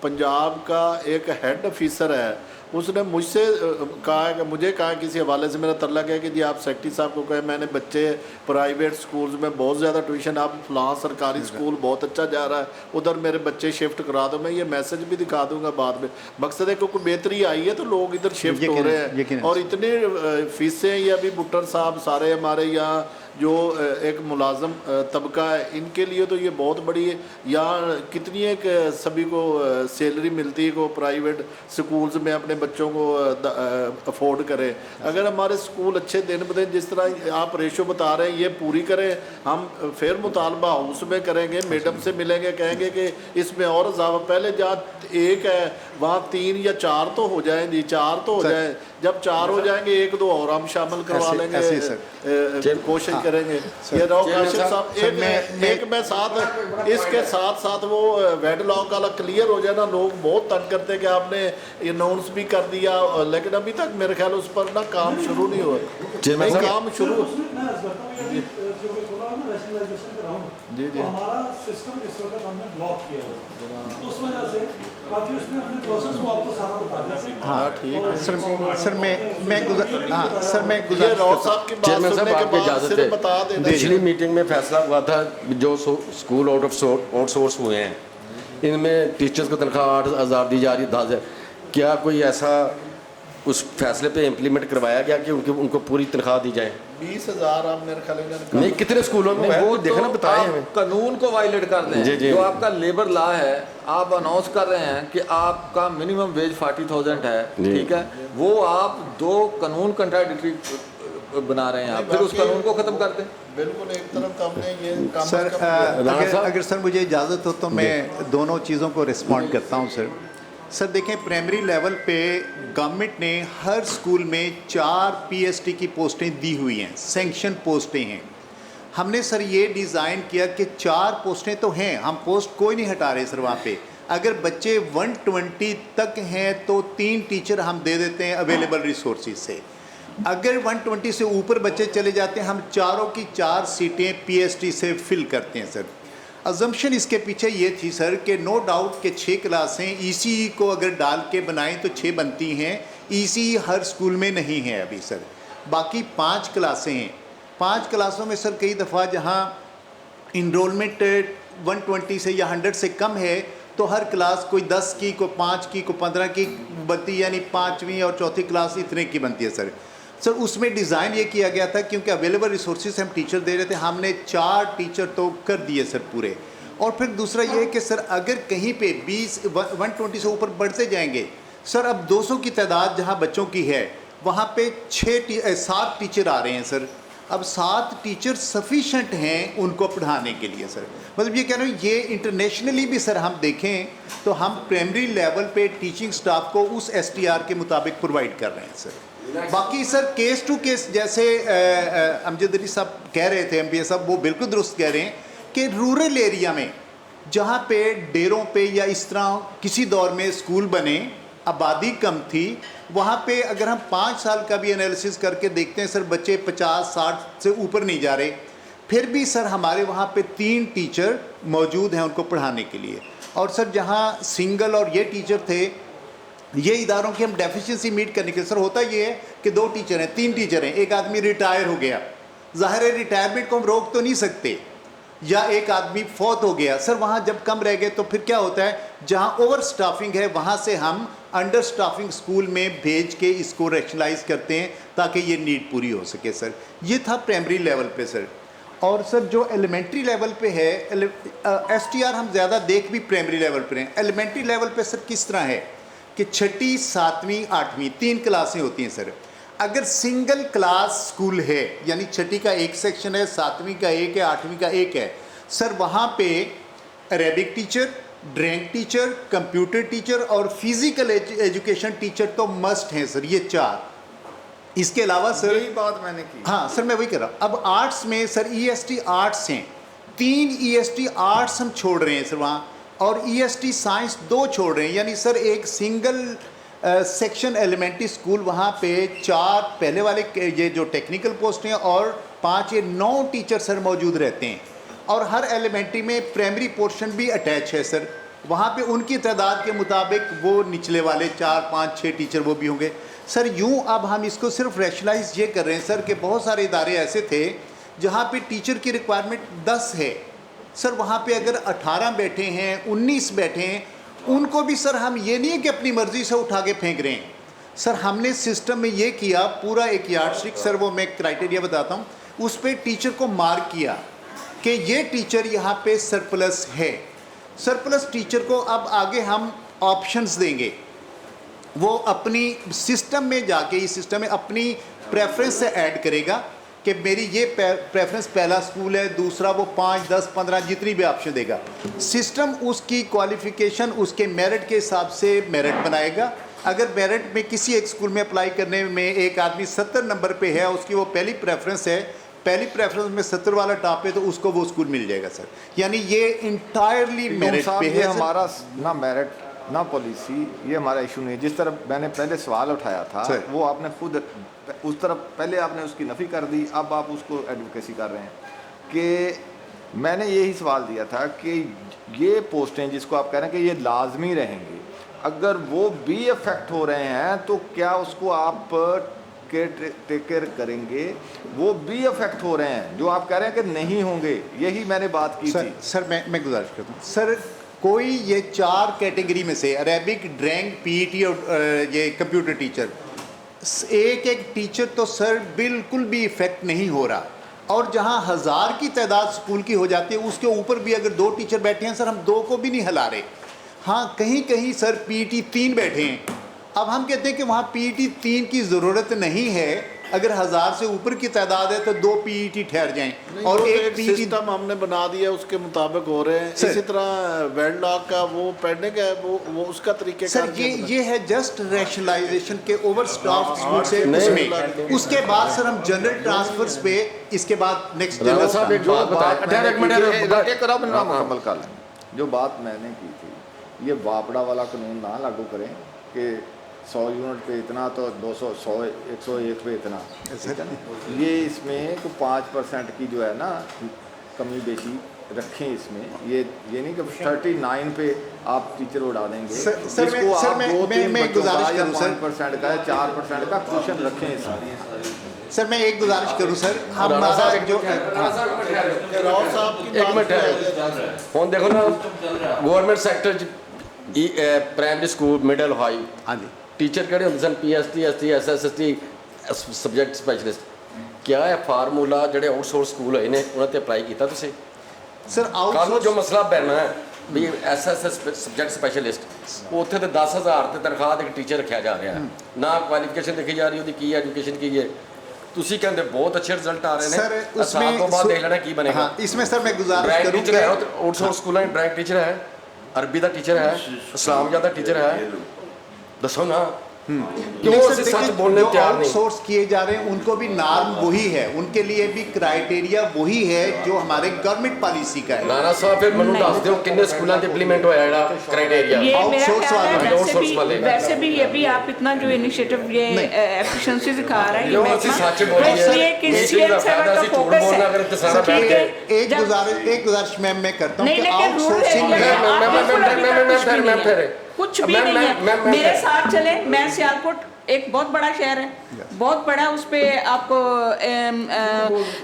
पंजाब का एक हेड ऑफिसर है, उसने मुझसे कहा है कि मुझे कहा किसी हवाले से मेरा तरला है कि जी आप सेक्रेटरी साहब को कहे मैंने बच्चे प्राइवेट स्कूल्स में बहुत ज़्यादा ट्यूशन, आप फलां सरकारी स्कूल बहुत अच्छा जा रहा है, उधर मेरे बच्चे शिफ्ट करा दो। मैं ये मैसेज भी दिखा दूंगा बाद में। मकसद है क्योंकि बेहतरी आई है तो लोग इधर शिफ्ट हो रहे हैं, और इतने फीसें, ये अभी भुट्टर साहब सारे हमारे यहाँ जो एक मुलाजम तबका है, इनके लिए तो ये बहुत बड़ी है। यहाँ कितनी एक सभी को सैलरी मिलती है को प्राइवेट स्कूल्स में अपने बच्चों को अफोर्ड करें। अगर हमारे स्कूल अच्छे दिन ब दिन जिस तरह आप रेशो बता रहे हैं ये पूरी करें, हम फिर मुतालबा हाउस में करेंगे, मैडम से मिलेंगे, कहेंगे कि इसमें और इजाफा, पहले जहाँ एक है वहाँ 3 या 4 तो हो जाएं जी, 4 तो हो जाएं। जब 4 हो जाएंगे 1-2 और हम शामिल करवा लेंगे, कोशिश करेंगे। ये रॉ काशिफ साहब एक मैं साथ इसके साथ साथ वो वेड लॉक वाला क्लियर हो जाए ना, लोग बहुत तंग करते हैं कि आपने अनाउंस भी कर दिया, लेकिन अभी तक मेरे ख्याल उस पर ना काम शुरू नहीं हुआ। नहीं काम शुरू जी जी हमारा सिस्टम इस वक्त हमने ब्लॉक किया है, उस वजह से काफी उसमें अपने प्रोसेस को आपको सारा बता दिया। हाँ ठीक है सर मैं चेयरमैन साहब आपकी इजाज़त है, बता देना। पिछली मीटिंग में फैसला हुआ था जो स्कूल आउटसोर्स हुए हैं इनमें टीचर्स को तनख्वाह 8,000 दी जा रही है, 10,000। क्या कोई ऐसा उस फैसले पे इम्प्लीमेंट करवाया गया कि उनको पूरी तनख्वाह दी जाए? 20,000 आप मेरे ख्याल नहीं, कितने स्कूलों में वो देखना बताएं हमें। कानून को वायलेट कर रहे हैं। जो आपका लेबर लॉ है, आप अनाउंस कर रहे हैं कि आपका मिनिमम वेज 40,000 है, ठीक है, वो आप 2 कानून कंट्राडिक्टरी बना रहे हैं, आप फिर उस कानून को खत्म कर दें। बिल्कुल एक तरफ तो हमने ये काम सर अगर सर मुझे इजाज़त हो तो मैं दोनों चीज़ों को रिस्पॉन्ड करता हूँ सर। सर देखें, प्राइमरी लेवल पे गवर्नमेंट ने हर स्कूल में 4 पीएसटी की पोस्टें दी हुई हैं, सैंक्शन पोस्टें हैं। हमने सर ये डिज़ाइन किया कि 4 पोस्टें तो हैं, हम पोस्ट कोई नहीं हटा रहे सर। वहाँ पे अगर बच्चे 120 तक हैं तो 3 टीचर हम दे देते हैं अवेलेबल रिसोर्सेज से। अगर 120 से ऊपर बच्चे चले जाते हैं, हम चारों की 4 सीटें पीएसटी से फिल करते हैं सर। अजम्पशन इसके पीछे ये थी सर कि नो डाउट कि 6 क्लासें ईसीई को अगर डाल के बनाएं तो 6 बनती हैं। ईसीई हर स्कूल में नहीं है अभी सर, बाकी 5 क्लासें हैं। 5 क्लासों में सर कई दफ़ा जहाँ इनरोलमेंट 120 से या 100 से कम है तो हर क्लास कोई 10 की, कोई 5 की, कोई 15 की बनती, यानी 5वीं और 4थी क्लास इतने की बनती है सर। सर उसमें डिज़ाइन ये किया गया था क्योंकि अवेलेबल रिसोर्सेज हम टीचर दे रहे थे, हमने 4 टीचर तो कर दिए सर पूरे। और फिर दूसरा ये है कि सर अगर कहीं पे 120 से ऊपर बढ़ते जाएंगे सर, अब 200 की तादाद जहाँ बच्चों की है वहाँ पे 7 टीचर आ रहे हैं सर। अब 7 टीचर सफिशेंट हैं उनको पढ़ाने के लिए सर। मतलब ये कह रहे हैं, ये इंटरनेशनली भी सर हम देखें तो हम प्राइमरी लेवल पे टीचिंग स्टाफ को उस STR के मुताबिक प्रोवाइड कर रहे हैं सर। बाकी सर केस टू केस जैसे अमजद अली साहब कह रहे थे, MPA साहब, वो बिल्कुल दुरुस्त कह रहे हैं कि रूरल एरिया में जहाँ पे डेरों पे या इस तरह किसी दौर में स्कूल बने, आबादी कम थी, वहाँ पे अगर हम 5 साल का भी एनालिसिस करके देखते हैं सर, बच्चे 50-60 से ऊपर नहीं जा रहे। फिर भी सर हमारे वहाँ पे 3 टीचर मौजूद हैं उनको पढ़ाने के लिए। और सर जहाँ सिंगल और ये टीचर थे, ये इदारों की हम डेफिशिएंसी मीट करने के सर होता ये है कि 2 टीचर हैं, 3 टीचर हैं, एक आदमी रिटायर हो गया, ज़ाहिर है रिटायरमेंट को हम रोक तो नहीं सकते, या एक आदमी फौत हो गया सर, वहाँ जब कम रह गए तो फिर क्या होता है, جہاں اوور سٹافنگ ہے وہاں سے ہم انڈر سٹافنگ اسکول میں بھیج کے اس کو ریشنلائز کرتے ہیں تاکہ یہ نیڈ پوری ہو سکے سر. یہ تھا پرائمری لیول پہ سر. اور سر جو ایلیمنٹری لیول پہ ہے, ایس ٹی آر ہم زیادہ دیکھ بھی پرائمری لیول پہ ہیں. ایلیمنٹری لیول پہ سر کس طرح ہے کہ 6ٹھی 7ویں 8ویں 3 کلاسیں ہوتی ہیں سر. اگر سنگل کلاس اسکول ہے یعنی 6ٹھی کا ایک سیکشن ہے, 7ویں کا ایک ہے, 8ویں کا ایک ہے سر, وہاں پہ Arabic teacher, drawing teacher, computer teacher اور فزیکل ایجوکیشن ٹیچر تو مسٹ ہیں سر, یہ 4. اس کے علاوہ سر یہی بات میں نے کی. ہاں سر میں وہی کر رہا ہوں. اب آرٹس میں سر ای ایس ٹی آرٹس ہیں, 3 ای ایس ٹی آرٹس ہم چھوڑ رہے ہیں سر وہاں, اور ای ایس ٹی سائنس 2 چھوڑ رہے ہیں. یعنی سر ایک سنگل سیکشن ایلیمنٹری اسکول وہاں پہ 4 پہلے والے یہ جو ٹیکنیکل پوسٹ ہیں اور 5 یہ 9 ٹیچر سر موجود رہتے ہیں. اور ہر ایلیمنٹری میں پرائمری پورشن بھی اٹیچ ہے سر. وہاں پہ ان کی تعداد کے مطابق وہ نچلے والے 4 5 6 ٹیچر وہ بھی ہوں گے سر. یوں اب ہم اس کو صرف ریشنلائز یہ کر رہے ہیں سر کہ بہت سارے ادارے ایسے تھے جہاں پہ ٹیچر کی ریکوائرمنٹ 10 ہے سر, وہاں پہ اگر 18 بیٹھے ہیں 19 بیٹھے ہیں, ان کو بھی سر ہم یہ نہیں ہے کہ اپنی مرضی سے اٹھا کے پھینک رہے ہیں سر. ہم نے سسٹم میں یہ کیا, پورا ایک یارڈ اسٹک سر, وہ میں کرائٹیریا بتاتا ہوں, اس پہ ٹیچر کو مارک کیا کہ یہ ٹیچر یہاں پہ سرپلس ہے. سرپلس ٹیچر کو اب آگے ہم آپشنز دیں گے, وہ اپنی سسٹم میں جا کے, اس سسٹم میں اپنی پریفرنس سے ایڈ کرے گا کہ میری یہ پریفرنس پہلا اسکول ہے, دوسرا وہ 5 10 15 جتنی بھی آپشن دے گا. سسٹم اس کی کوالیفیکیشن اس کے میرٹ کے حساب سے میرٹ بنائے گا. اگر میرٹ میں کسی ایک اسکول میں اپلائی کرنے میں ایک آدمی 70 نمبر پہ ہے, اس کی وہ پہلی پریفرنس ہے, پہلی پریفرنس میں 70 والا ٹاپ ہے, تو اس کو وہ اسکول مل جائے گا سر. یعنی یہ انٹائرلی میرٹ پہ ہے. ہمارا نہ میرٹ نہ پالیسی, یہ ہمارا ایشو نہیں ہے. جس طرح میں نے پہلے سوال اٹھایا تھا وہ آپ نے خود اس طرف پہلے آپ نے اس کی نفی کر دی, اب آپ اس کو ایڈوکیسی کر رہے ہیں. کہ میں نے یہی سوال دیا تھا کہ یہ پوسٹیں جس کو آپ کہہ رہے ہیں کہ یہ لازمی رہیں گی, اگر وہ بھی افیکٹ ہو رہے ہیں تو کیا اس کو آپ ٹیک کیئر کریں گے؟ وہ بھی افیکٹ ہو رہے ہیں جو آپ کہہ رہے ہیں کہ نہیں ہوں گے, یہی میں نے بات کی تھی. سر میں گزارش کرتا ہوں سر, کوئی یہ 4 کیٹیگری میں سے عربک, ڈرائنگ, پی ای ٹی اور یہ کمپیوٹر ٹیچر, ایک ٹیچر تو سر بالکل بھی افیکٹ نہیں ہو رہا. اور جہاں 1000 کی تعداد اسکول کی ہو جاتی ہے, اس کے اوپر بھی اگر 2 ٹیچر بیٹھے ہیں سر, ہم 2 کو بھی نہیں ہلا رہے. ہاں کہیں سر پی ای ٹی 3 بیٹھے ہیں. اب ہم کہتے ہیں کہ وہاں پی ای ٹی 3 کی ضرورت نہیں ہے, اگر 1000 سے اوپر کی تعداد ہے تو 2 پی ای ٹی ٹھہر جائیں. اور ایک سسٹم ہم نے بنا دیا, اس کے مطابق ہو رہے ہیں. اسی طرح ویڈ لاک کا وہ پیڈنگ ہے, وہ اس کا طریقہ سر یہ ہے جسٹ ریشنلائزیشن کے اوور سٹاف اسکول سے اس میں. اس کے بعد سر ہم جنرل ٹرانسفرز پہ اس کے بعد نیکسٹ مکمل کر لیں. جو بات میں نے کی تھی, یہ واپڑا والا قانون نہ لاگو کریں کہ 100 یونٹ پہ اتنا تو 200 100 101 پہ اتنا. یہ اس میں 5% کی جو ہے نا کمی بیشی رکھیں اس میں. یہ نہیں کہ 39 پہ آپ ٹیچر اڑا دیں گے. سر میں گزارش کروں سر 5% کا 4% کا کوشن رکھیں اس میں. سر میں ایک گزارش کروں سر, ہمارا جو ایک منٹ فون دیکھو نا, government sector primary school middle high, ہاں جی, ٹیچر کہڑے ہوتے سن, P S T S T S S S T subject specialist. کیا ہے فارمولا جڑے آؤٹ سورس اسکول ہوئے نے انہوں نے اپلائی کیتا تسی سر؟ کل جو مسئلہ بننا ہے بھی S S S subject specialist اتنے تو 10,000 تے تنخواہ ایک ٹیچر رکھا جا رہا ہے, نہ کوالیفیکیشن دیکھی جا رہی ہوتی کی ایجوکیشن کی ہے. تسی کہتے بہت اچھے رزلٹ آ رہے ہیں, سال تو بعد دیکھ لینا کی بنے گا. اس میں سر میں گزارش کروں ٹیچر ہے آؤٹ سورس اسکول ہے, ڈرائنگ ٹیچر ہے, عربی دا ٹیچر ہے, اسلامیہ دا ٹیچر ہے, دسو نا کیوں سچ بولنے تیار نہیں. سورس کیے جا رہے ہیں ان کو بھی نارم وہی ہے, ان کے لیے بھی کرائٹیریا وہی ہے جو ہمارے گورنمنٹ پالیسی کا ہے. رانا صاحب پھر منو دس دیو کتنے اسکولوں تے امپلیمنٹ ہویا ہے کرائٹیریا آؤٹ سورس والے. ویسے بھی یہ بھی آپ اتنا جو انیشیٹو یہ ایفیشنسی دکھا رہا ہے, ایک گزارش میں کرتا ہوں کہ آؤٹ سورسنگ کچھ بھی نہیں ہے. میرے ساتھ چلے, میں سیالکوٹ ایک بہت بڑا شہر ہے, بہت بڑا, اس پہ آپ کو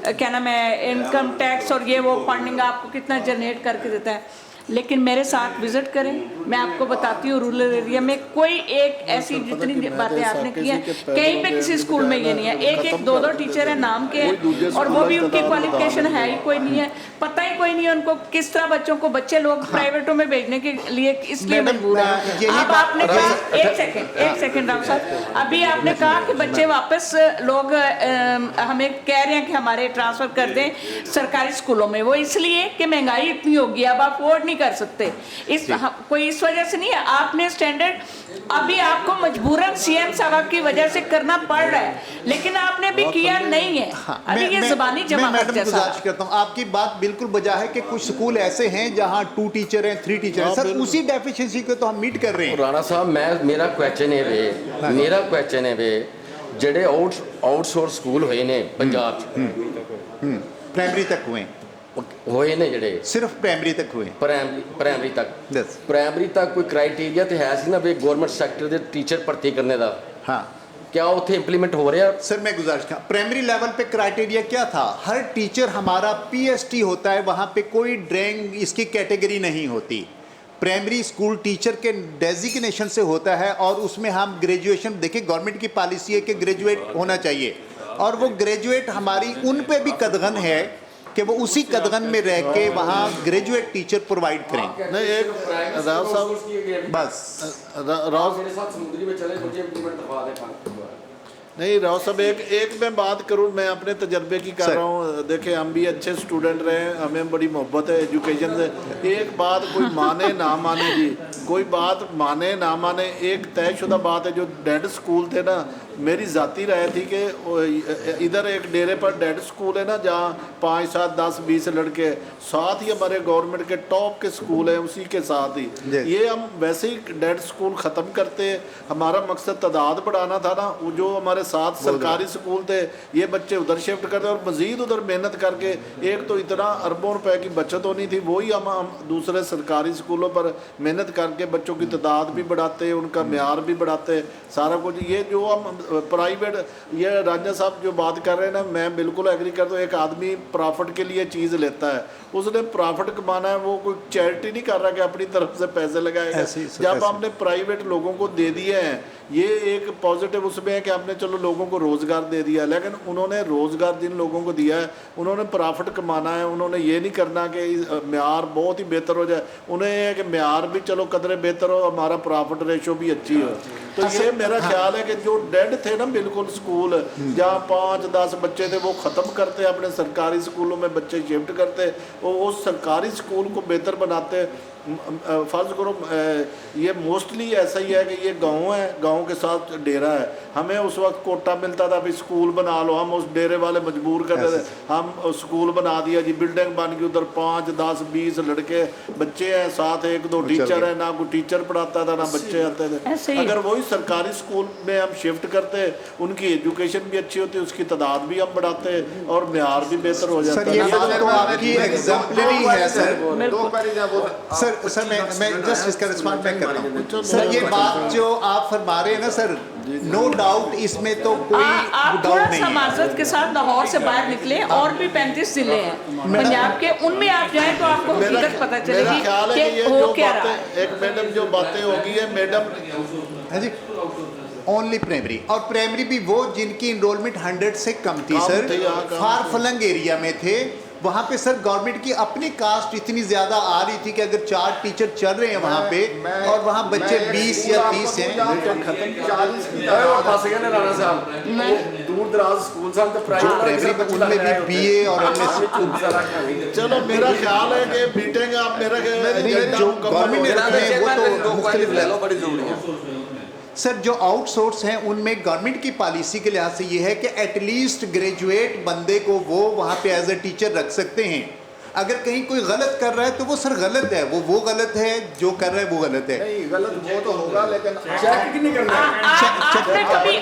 کیا نام ہے انکم ٹیکس اور یہ وہ فنڈنگ آپ کو کتنا جنریٹ کر کے دیتا ہے. लेकिन मेरे साथ विजिट करें, मैं आपको बताती हूँ रूरल एरिया में कोई एक ऐसी जितनी बातें आपने की हैं कहीं पे किसी स्कूल में ये नहीं है, एक एक दो दो टीचर है नाम के हैं और वो भी उनकी क्वालिफिकेशन है ही कोई नहीं है, पता ही कोई नहीं है उनको किस तरह बच्चों को बच्चे लोग प्राइवेटों में भेजने के लिए इसलिए मजबूर है। अब आपने कहा एक सेकंड राव साहब, अभी आपने कहा कि बच्चे वापस लोग हमें कह रहे हैं कि हमारे ट्रांसफर कर दें सरकारी स्कूलों में, वो इसलिए कि महंगाई इतनी होगी अब आप अफोर्ड नहीं कर सकते, कोई इस वजह से नहीं है। आपने स्टैंडर्ड अभी आपको मजबूरन सीएम साहब की वजह से करना पड़ रहा है, लेकिन आपने भी किया नहीं है। अभी ये ज़बानी जमात जैसा। गुजारिश करता हूं, आपकी बात बिल्कुल बजा है कि कुछ स्कूल ऐसे हैं जहां 2 टीचर हैं 3 टीचर हैं, सर उसी डेफिशिएंसी को तो हम मीट कर रहे हैं। राणा साहब मेरा क्वेश्चन है वे ਜਿਹੜੇ ਆਊਟਸੋਰਸ ਸਕੂਲ ਹੋਏ ਨੇ ਪੰਜਾਬ 'ਚ प्राइमरी तक हुए ਹੋਏ ਨੇ ਜਿਹੜੇ सिर्फ प्राइमरी तक हुए ਪ੍ਰਾਇਮਰੀ ਤੱਕ ਕੋਈ ਕ੍ਰਾਈਟੇਰੀਆ ਤੇ ਹੈ ਸੀ ਨਾ ਵੀ ਗਵਰਨਮੈਂਟ ਸੈਕਟਰ ਦੇ ਟੀਚਰ ਭਰਤੀ ਕਰਨੇ ਦਾ। हाँ क्या ਉੱਥੇ ਇੰਪਲੀਮੈਂਟ ਹੋ ਰਿਹਾ? सर मैं गुजारिश कर, प्राइमरी लेवल पे क्राइटेरिया क्या था? हर टीचर हमारा पीएचडी होता है, वहाँ पे कोई ड्रैंग इसकी कैटेगरी नहीं होती। प्राइमरी स्कूल टीचर के डेजिग्नेशन से होता है और उसमें हम ग्रेजुएशन, देखिए गवर्नमेंट की पॉलिसी है कि ग्रेजुएट होना चाहिए और वो ग्रेजुएट हमारी उन पे भी कदगन है कि वो उसी कदगन में रह के वहाँ ग्रेजुएट टीचर प्रोवाइड करें। नहीं, एक राव साहब बस राव नहीं राव साहब एक मैं बात करूं, मैं अपने तजर्बे की कर रहा हूं। देखिए हम भी अच्छे स्टूडेंट रहे, हमें बड़ी मोहब्बत है एजुकेशन से। एक बात कोई माने ना माने जी, कोई बात माने ना माने, एक तयशुदा बात है। जो डेड स्कूल थे ना, मेरी ज़ाती राय थी कि इधर एक डेरे पर डेड स्कूल है ना, जहाँ 5, 7, 10, 20 लड़के, साथ ही हमारे गवर्नमेंट के टॉप के स्कूल हैं, उसी के साथ ही ये हम वैसे ही डेड स्कूल ख़त्म करते। हमारा मकसद तादाद बढ़ाना था ना, वो जो हमारे साथ सरकारी स्कूल थे ये बच्चे उधर शिफ्ट करते और मज़ीद उधर मेहनत करके, एक तो इतना अरबों रुपए की बचत होनी थी, वही हम दूसरे सरकारी स्कूलों पर मेहनत करके बच्चों की तादाद भी बढ़ाते, उनका म्यार भी बढ़ाते, सारा कुछ। ये जो हम प्राइवेट, ये राजा साहब जो बात कर रहे हैं ना, मैं बिल्कुल एग्री करता हूँ। एक आदमी प्रॉफिट के लिए चीज़ लेता है, उसने प्रॉफिट कमाना है, वो कोई चैरिटी नहीं कर रहा कि अपनी तरफ से पैसे लगाएगा। जब हमने प्राइवेट लोगों को दे दिए हैं, ये एक पॉजिटिव उसमें है कि आपने चलो लोगों को रोज़गार दे दिया, लेकिन उन्होंने रोज़गार जिन लोगों को दिया है उन्होंने प्रॉफिट कमाना है। उन्होंने ये नहीं करना कि म्यार बहुत ही बेहतर हो जाए, उन्हें ये है कि म्यार भी चलो कदरे बेहतर हो, हमारा प्रॉफिट रेशो भी अच्छी हो। तो ये मेरा ख्याल है कि जो डेड थे ना बिल्कुल स्कूल, जहाँ 5, 10 बच्चे थे, वो ख़त्म करते, अपने सरकारी स्कूलों में बच्चे शिफ्ट करते, वो उस सरकारी स्कूल को बेहतर बनाते। फ़र्ज़ करो ये मोस्टली ऐसा ही है कि ये गांव है, गांव के साथ डेरा है। हमें उस वक्त कोटा मिलता था, अभी स्कूल बना लो, हम उस डेरे वाले मजबूर करते थे, हम स्कूल बना दिया जी, बिल्डिंग बन गई, उधर 5, 10, 20 लड़के बच्चे हैं, साथ 1, 2 टीचर हैं, ना कोई टीचर पढ़ाता था ना बच्चे आते थे। अगर वही सरकारी स्कूल में हम शिफ्ट करते, उनकी एजुकेशन भी अच्छी होती, उसकी तादाद भी हम बढ़ाते और म्यार भी बेहतर हो जाता। सर ये बात तो आपकी एग्जाम्पलरी है सर। सर मैं जस्ट इसका रिस्पॉन्स मैं कर रहा हूँ। सर ये बात जो आप फरमा रहे हैं ना सर, नो डाउट इसमें तो कोई आप डाउट थोड़ा नहीं सा है। माजरत के साथ लाहौर से बाहर निकले, और भी 35 जिले हैं पंजाब के, उनमें आप जाएं तो आपको हकीकत पता चलेगी कि हो क्या रहा है। एक मैडम जो बातें होगी है मैडम जी ओनली प्राइमरी, और प्राइमरी भी वो जिनकी इनरोलमेंट 100 से कम थी सर, फार फलंग एरिया में थे। वहाँ पे सर गवर्नमेंट की अपनी कास्ट इतनी ज़्यादा आ रही थी कि अगर 4 टीचर चल रहे हैं वहाँ पे और वहाँ बच्चे 20 या 30 हैं। दूर दराज स्कूल उनमें भी BA और MS। चलो मेरा ख्याल है कि बीटेंगे आप, मेरा जो गवर्नमेंट ने रखे हैं वो तो मुख्तलिफ ले लो, बड़ी ज़रूरी है। सर जो आउटसोर्स हैं उनमें गवर्नमेंट की पॉलिसी के लिहाज से ये है कि एटलीस्ट ग्रेजुएट बंदे को वो वहाँ पे एज ए टीचर रख सकते हैं। अगर कहीं कोई गलत कर रहा है तो वो सर गलत है, वो गलत है, जो कर रहा है वो गलत है। नहीं गलत वो तो होगा, लेकिन चेक नहीं करना।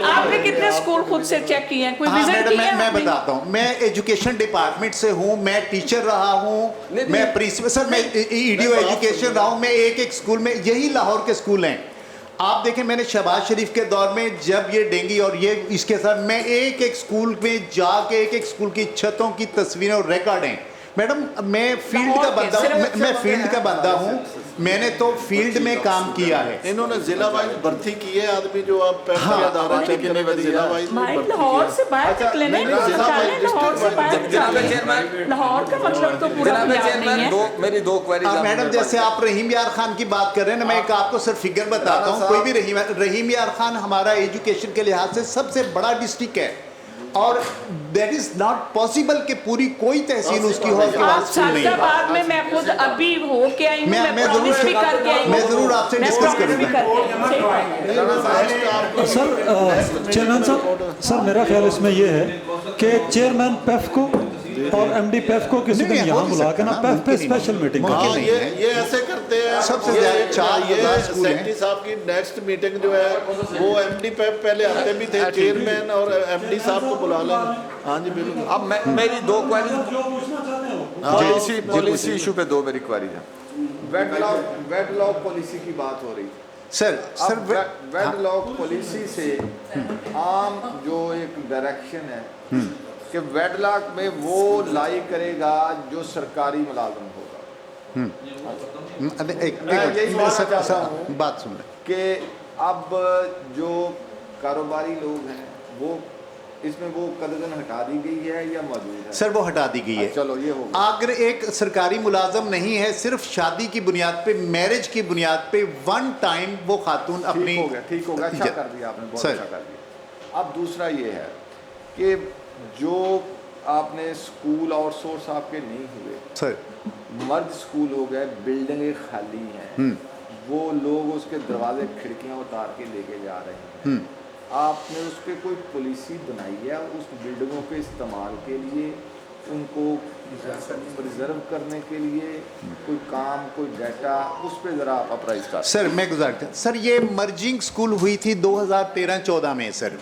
आपने कितने स्कूल खुद से चेक किए हैं? कोई विजिट किया है? मैं बताता हूँ, मैं एजुकेशन डिपार्टमेंट से हूँ, मैं टीचर रहा हूँ, मैं प्रिंसिपल, सर मैं ईडीओ एजुकेशन रहा हूँ, मैं एक स्कूल में, यही लाहौर के स्कूल हैं। आप देखें मैंने शहबाज शरीफ के दौर में जब ये डेंगी और ये इसके साथ मैं एक स्कूल में जाके एक स्कूल की छतों की तस्वीरें और रिकॉर्ड हैं, मैडम मैं फील्ड का बंदा मैं फील्ड का बंदा हूँ, मैंने तो फील्ड में काम किया है। इन्होंने जिला वाइज भर्ती की है आदमी जो आप पैसा अदारा चेक जिला वाइज लाहौर से बाहर निकले नहीं, लाहौर से बाहर, लाहौर का मतलब तो पूरा पंजाब नहीं है। मेरी दो क्वेरीज। मैडम जैसे आप रहीम यार खान की बात कर रहे हैं ना, मैं एक आपको सिर्फ फिगर बताता हूँ। कोई भी रहीम यार खान हमारा एजुकेशन के लिहाज से सबसे बड़ा डिस्ट्रिक्ट है, और दैट इज नॉट पॉसिबल कि पूरी कोई तहसील उसकी हो के बाद स्कूल नहीं है। बाद में मैं खुद अभी हो के आई हूं, मैं जरूर भी करके आई हूं, मैं जरूर आपसे डिस्कस करूंगा। सर चेयरमैन साहब, सर मेरा ख्याल इसमें ये है कि चेयरमैन पेफ को और एमडी पेफ को किसी दिन यहाँ बुला के ना पेफ पे स्पेशल मीटिंग हाँ, ये ऐसे करते हैं। सबसे ज्यादा 4000 स्कूल हैं। सेक्रेटरी साहब की नेक्स्ट मीटिंग जो है वो एमडी पेफ पहले आते भी थे, चेयरमैन और एमडी साहब को बुला लें। हाँ जी बिल्कुल। अब मेरी दो क्वेरी पॉलिसी इशू पे दो मेरी क्वेरी है। वेडलॉक पॉलिसी की बात हो रही है सर वेडलॉक पॉलिसी से आम जो एक डायरेक्शन है कि वेडलॉक में वो लाई करेगा जो सरकारी मुलाजिम होगा। बात सुन कि अब जो कारोबारी लोग हैं वो इसमें वो कदगन हटा दी गई है या मौजूद है? सर वो हटा दी गई है। चलो ये होगा। अगर एक सरकारी मुलाजम नहीं है, सिर्फ शादी की बुनियाद पे, मैरिज की बुनियाद पे वन टाइम वो खातून अपनी ठीक हो गया, अच्छा कर दिया आपने, बहुत अच्छा कर दिया। अब दूसरा ये है कि जो आपने स्कूल आउटसोर्स आपके नहीं हुए सर, मर्ज स्कूल हो गए, बिल्डिंगें खाली हैं, वो लोग उसके दरवाजे खिड़कियां उतार के लेके जा रहे हैं, आपने उस पर कोई पॉलिसी बनाई है उस बिल्डिंगों के इस्तेमाल के लिए, उनको रिजर्व करने के लिए कोई काम, कोई डाटा, उस पर ज़रा आप अप्राइज कर। सर मैं गुजारता सर, ये मर्जिंग स्कूल हुई थी 2013-14 में सर।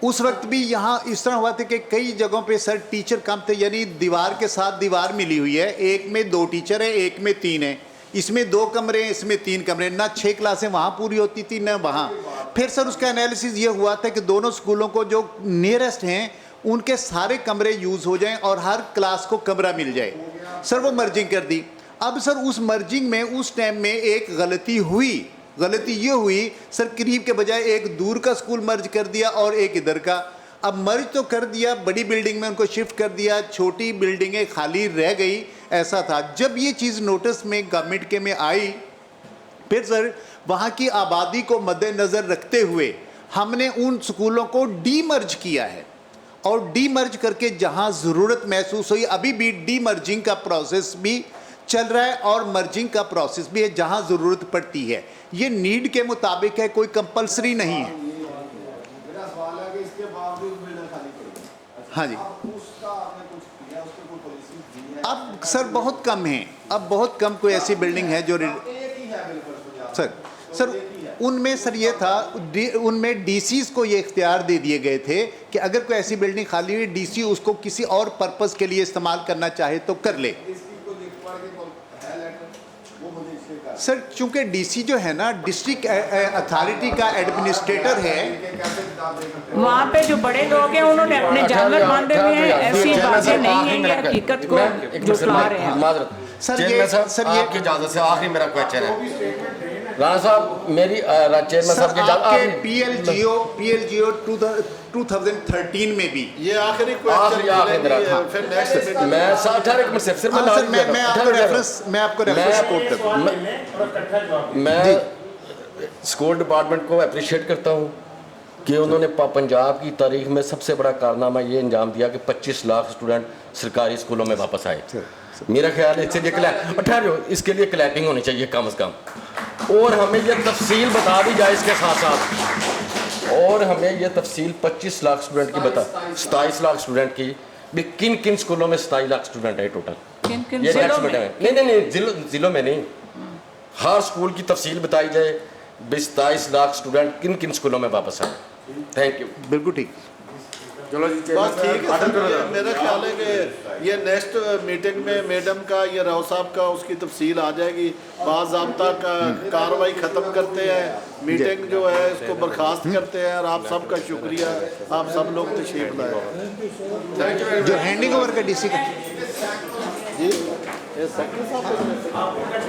उस वक्त भी यहाँ इस तरह हुआ था कि कई जगहों पे सर टीचर कम थे, यानी दीवार के साथ दीवार मिली हुई है, एक में 2 टीचर हैं, एक में 3 हैं, इसमें 2 कमरे हैं, इसमें 3 कमरे, ना 6 क्लासें वहाँ पूरी होती थी ना वहाँ। फिर सर उसका एनालिसिस ये हुआ था कि दोनों स्कूलों को जो नियरेस्ट हैं उनके सारे कमरे यूज़ हो जाएं और हर क्लास को कमरा मिल जाए। सर वो मर्जिंग कर दी। अब सर उस मर्जिंग में उस टाइम में एक गलती ये हुई सर, करीब के बजाय एक दूर का स्कूल मर्ज कर दिया और एक इधर का। अब मर्ज तो कर दिया, बड़ी बिल्डिंग में उनको शिफ्ट कर दिया, छोटी बिल्डिंगें खाली रह गई, ऐसा था। जब ये चीज़ नोटिस में गवर्नमेंट के में आई, फिर सर वहाँ की आबादी को मद्देनज़र रखते हुए हमने उन स्कूलों को डीमर्ज किया है, और डीमर्ज करके जहाँ ज़रूरत महसूस हुई, अभी भी डीमर्जिंग का प्रोसेस भी चल रहा है और मर्जिंग का प्रोसेस भी है जहाँ ज़रूरत पड़ती है। ये नीड के मुताबिक है, कोई कंपलसरी नहीं है। मेरा सवाल है कि इसके बावजूद बिल्डिंग खाली पड़ी। हाँ जी। उसका आपने कुछ किया, उसको कोई पॉलिसी दी है? अब सर बहुत कम है, अब बहुत कम कोई ऐसी बिल्डिंग है जो एक ही है बिल्कुल सर उनमें सर ये था, उनमें डीसीज को ये इख्तियार दे दिए गए थे कि अगर कोई ऐसी बिल्डिंग खाली हुई, डीसी उसको किसी और पर्पस के लिए इस्तेमाल करना चाहे तो कर ले। सर चूंकि डीसी जो है ना डिस्ट्रिक्ट अथॉरिटी का एडमिनिस्ट्रेटर है, वहाँ पे जो बड़े लोग हैं उन्होंने अपने जानवर बांधे हुए हैं, ऐसी बातें नहीं है, ये हकीकत को जुटला रहे हैं। सर ये आपकी इजाजत से आखिरी मेरा क्वेश्चन है राणा साहब, मेरी चेयरमैन साहब के पीएलजीओ 2013 में भी ये आखिरी क्वेश्चन फिर नेक्स्ट मैं 18 मिनट से फिर मैं आपको रेफरेंस कोट करता हूं। मैं स्कूल डिपार्टमेंट को अप्रिशिएट करता हूं कि उन्होंने पंजाब की तारीख में सबसे बड़ा कारनामा ये अंजाम दिया कि 25 लाख स्टूडेंट सरकारी स्कूलों में वापस आए। मेरा ख्याल है इसके लिए क्लैपिंग होनी चाहिए कम से कम, और हमें ये तफसील बता दी जाए इसके साथ साथ, और हमें ये तफसील 25 लाख स्टूडेंट की 27 लाख स्टूडेंट की भी किन किन स्कूलों में 27 लाख स्टूडेंट है टोटल, ये नेक्स्ट मीटिंग में नहीं जिलों में नहीं, हर स्कूल की तफसील बताई जाए, 27 लाख स्टूडेंट किन किन स्कूलों में वापस आए। Thank you. बिल्कुल ठीक। चलो जी बस ठीक है सर, ये मेरा ख्याल है कि ये नेक्स्ट मीटिंग में मैडम का या राव साहब का उसकी तफसील आ जाएगी। बाज़ाब्ता का कार्रवाई ख़त्म करते हैं, मीटिंग जो है इसको बर्खास्त करते हैं, और आप सबका शुक्रिया, आप सब लोग तशरीफ लाए। जो हैंडिंग ओवर का डीसी का जी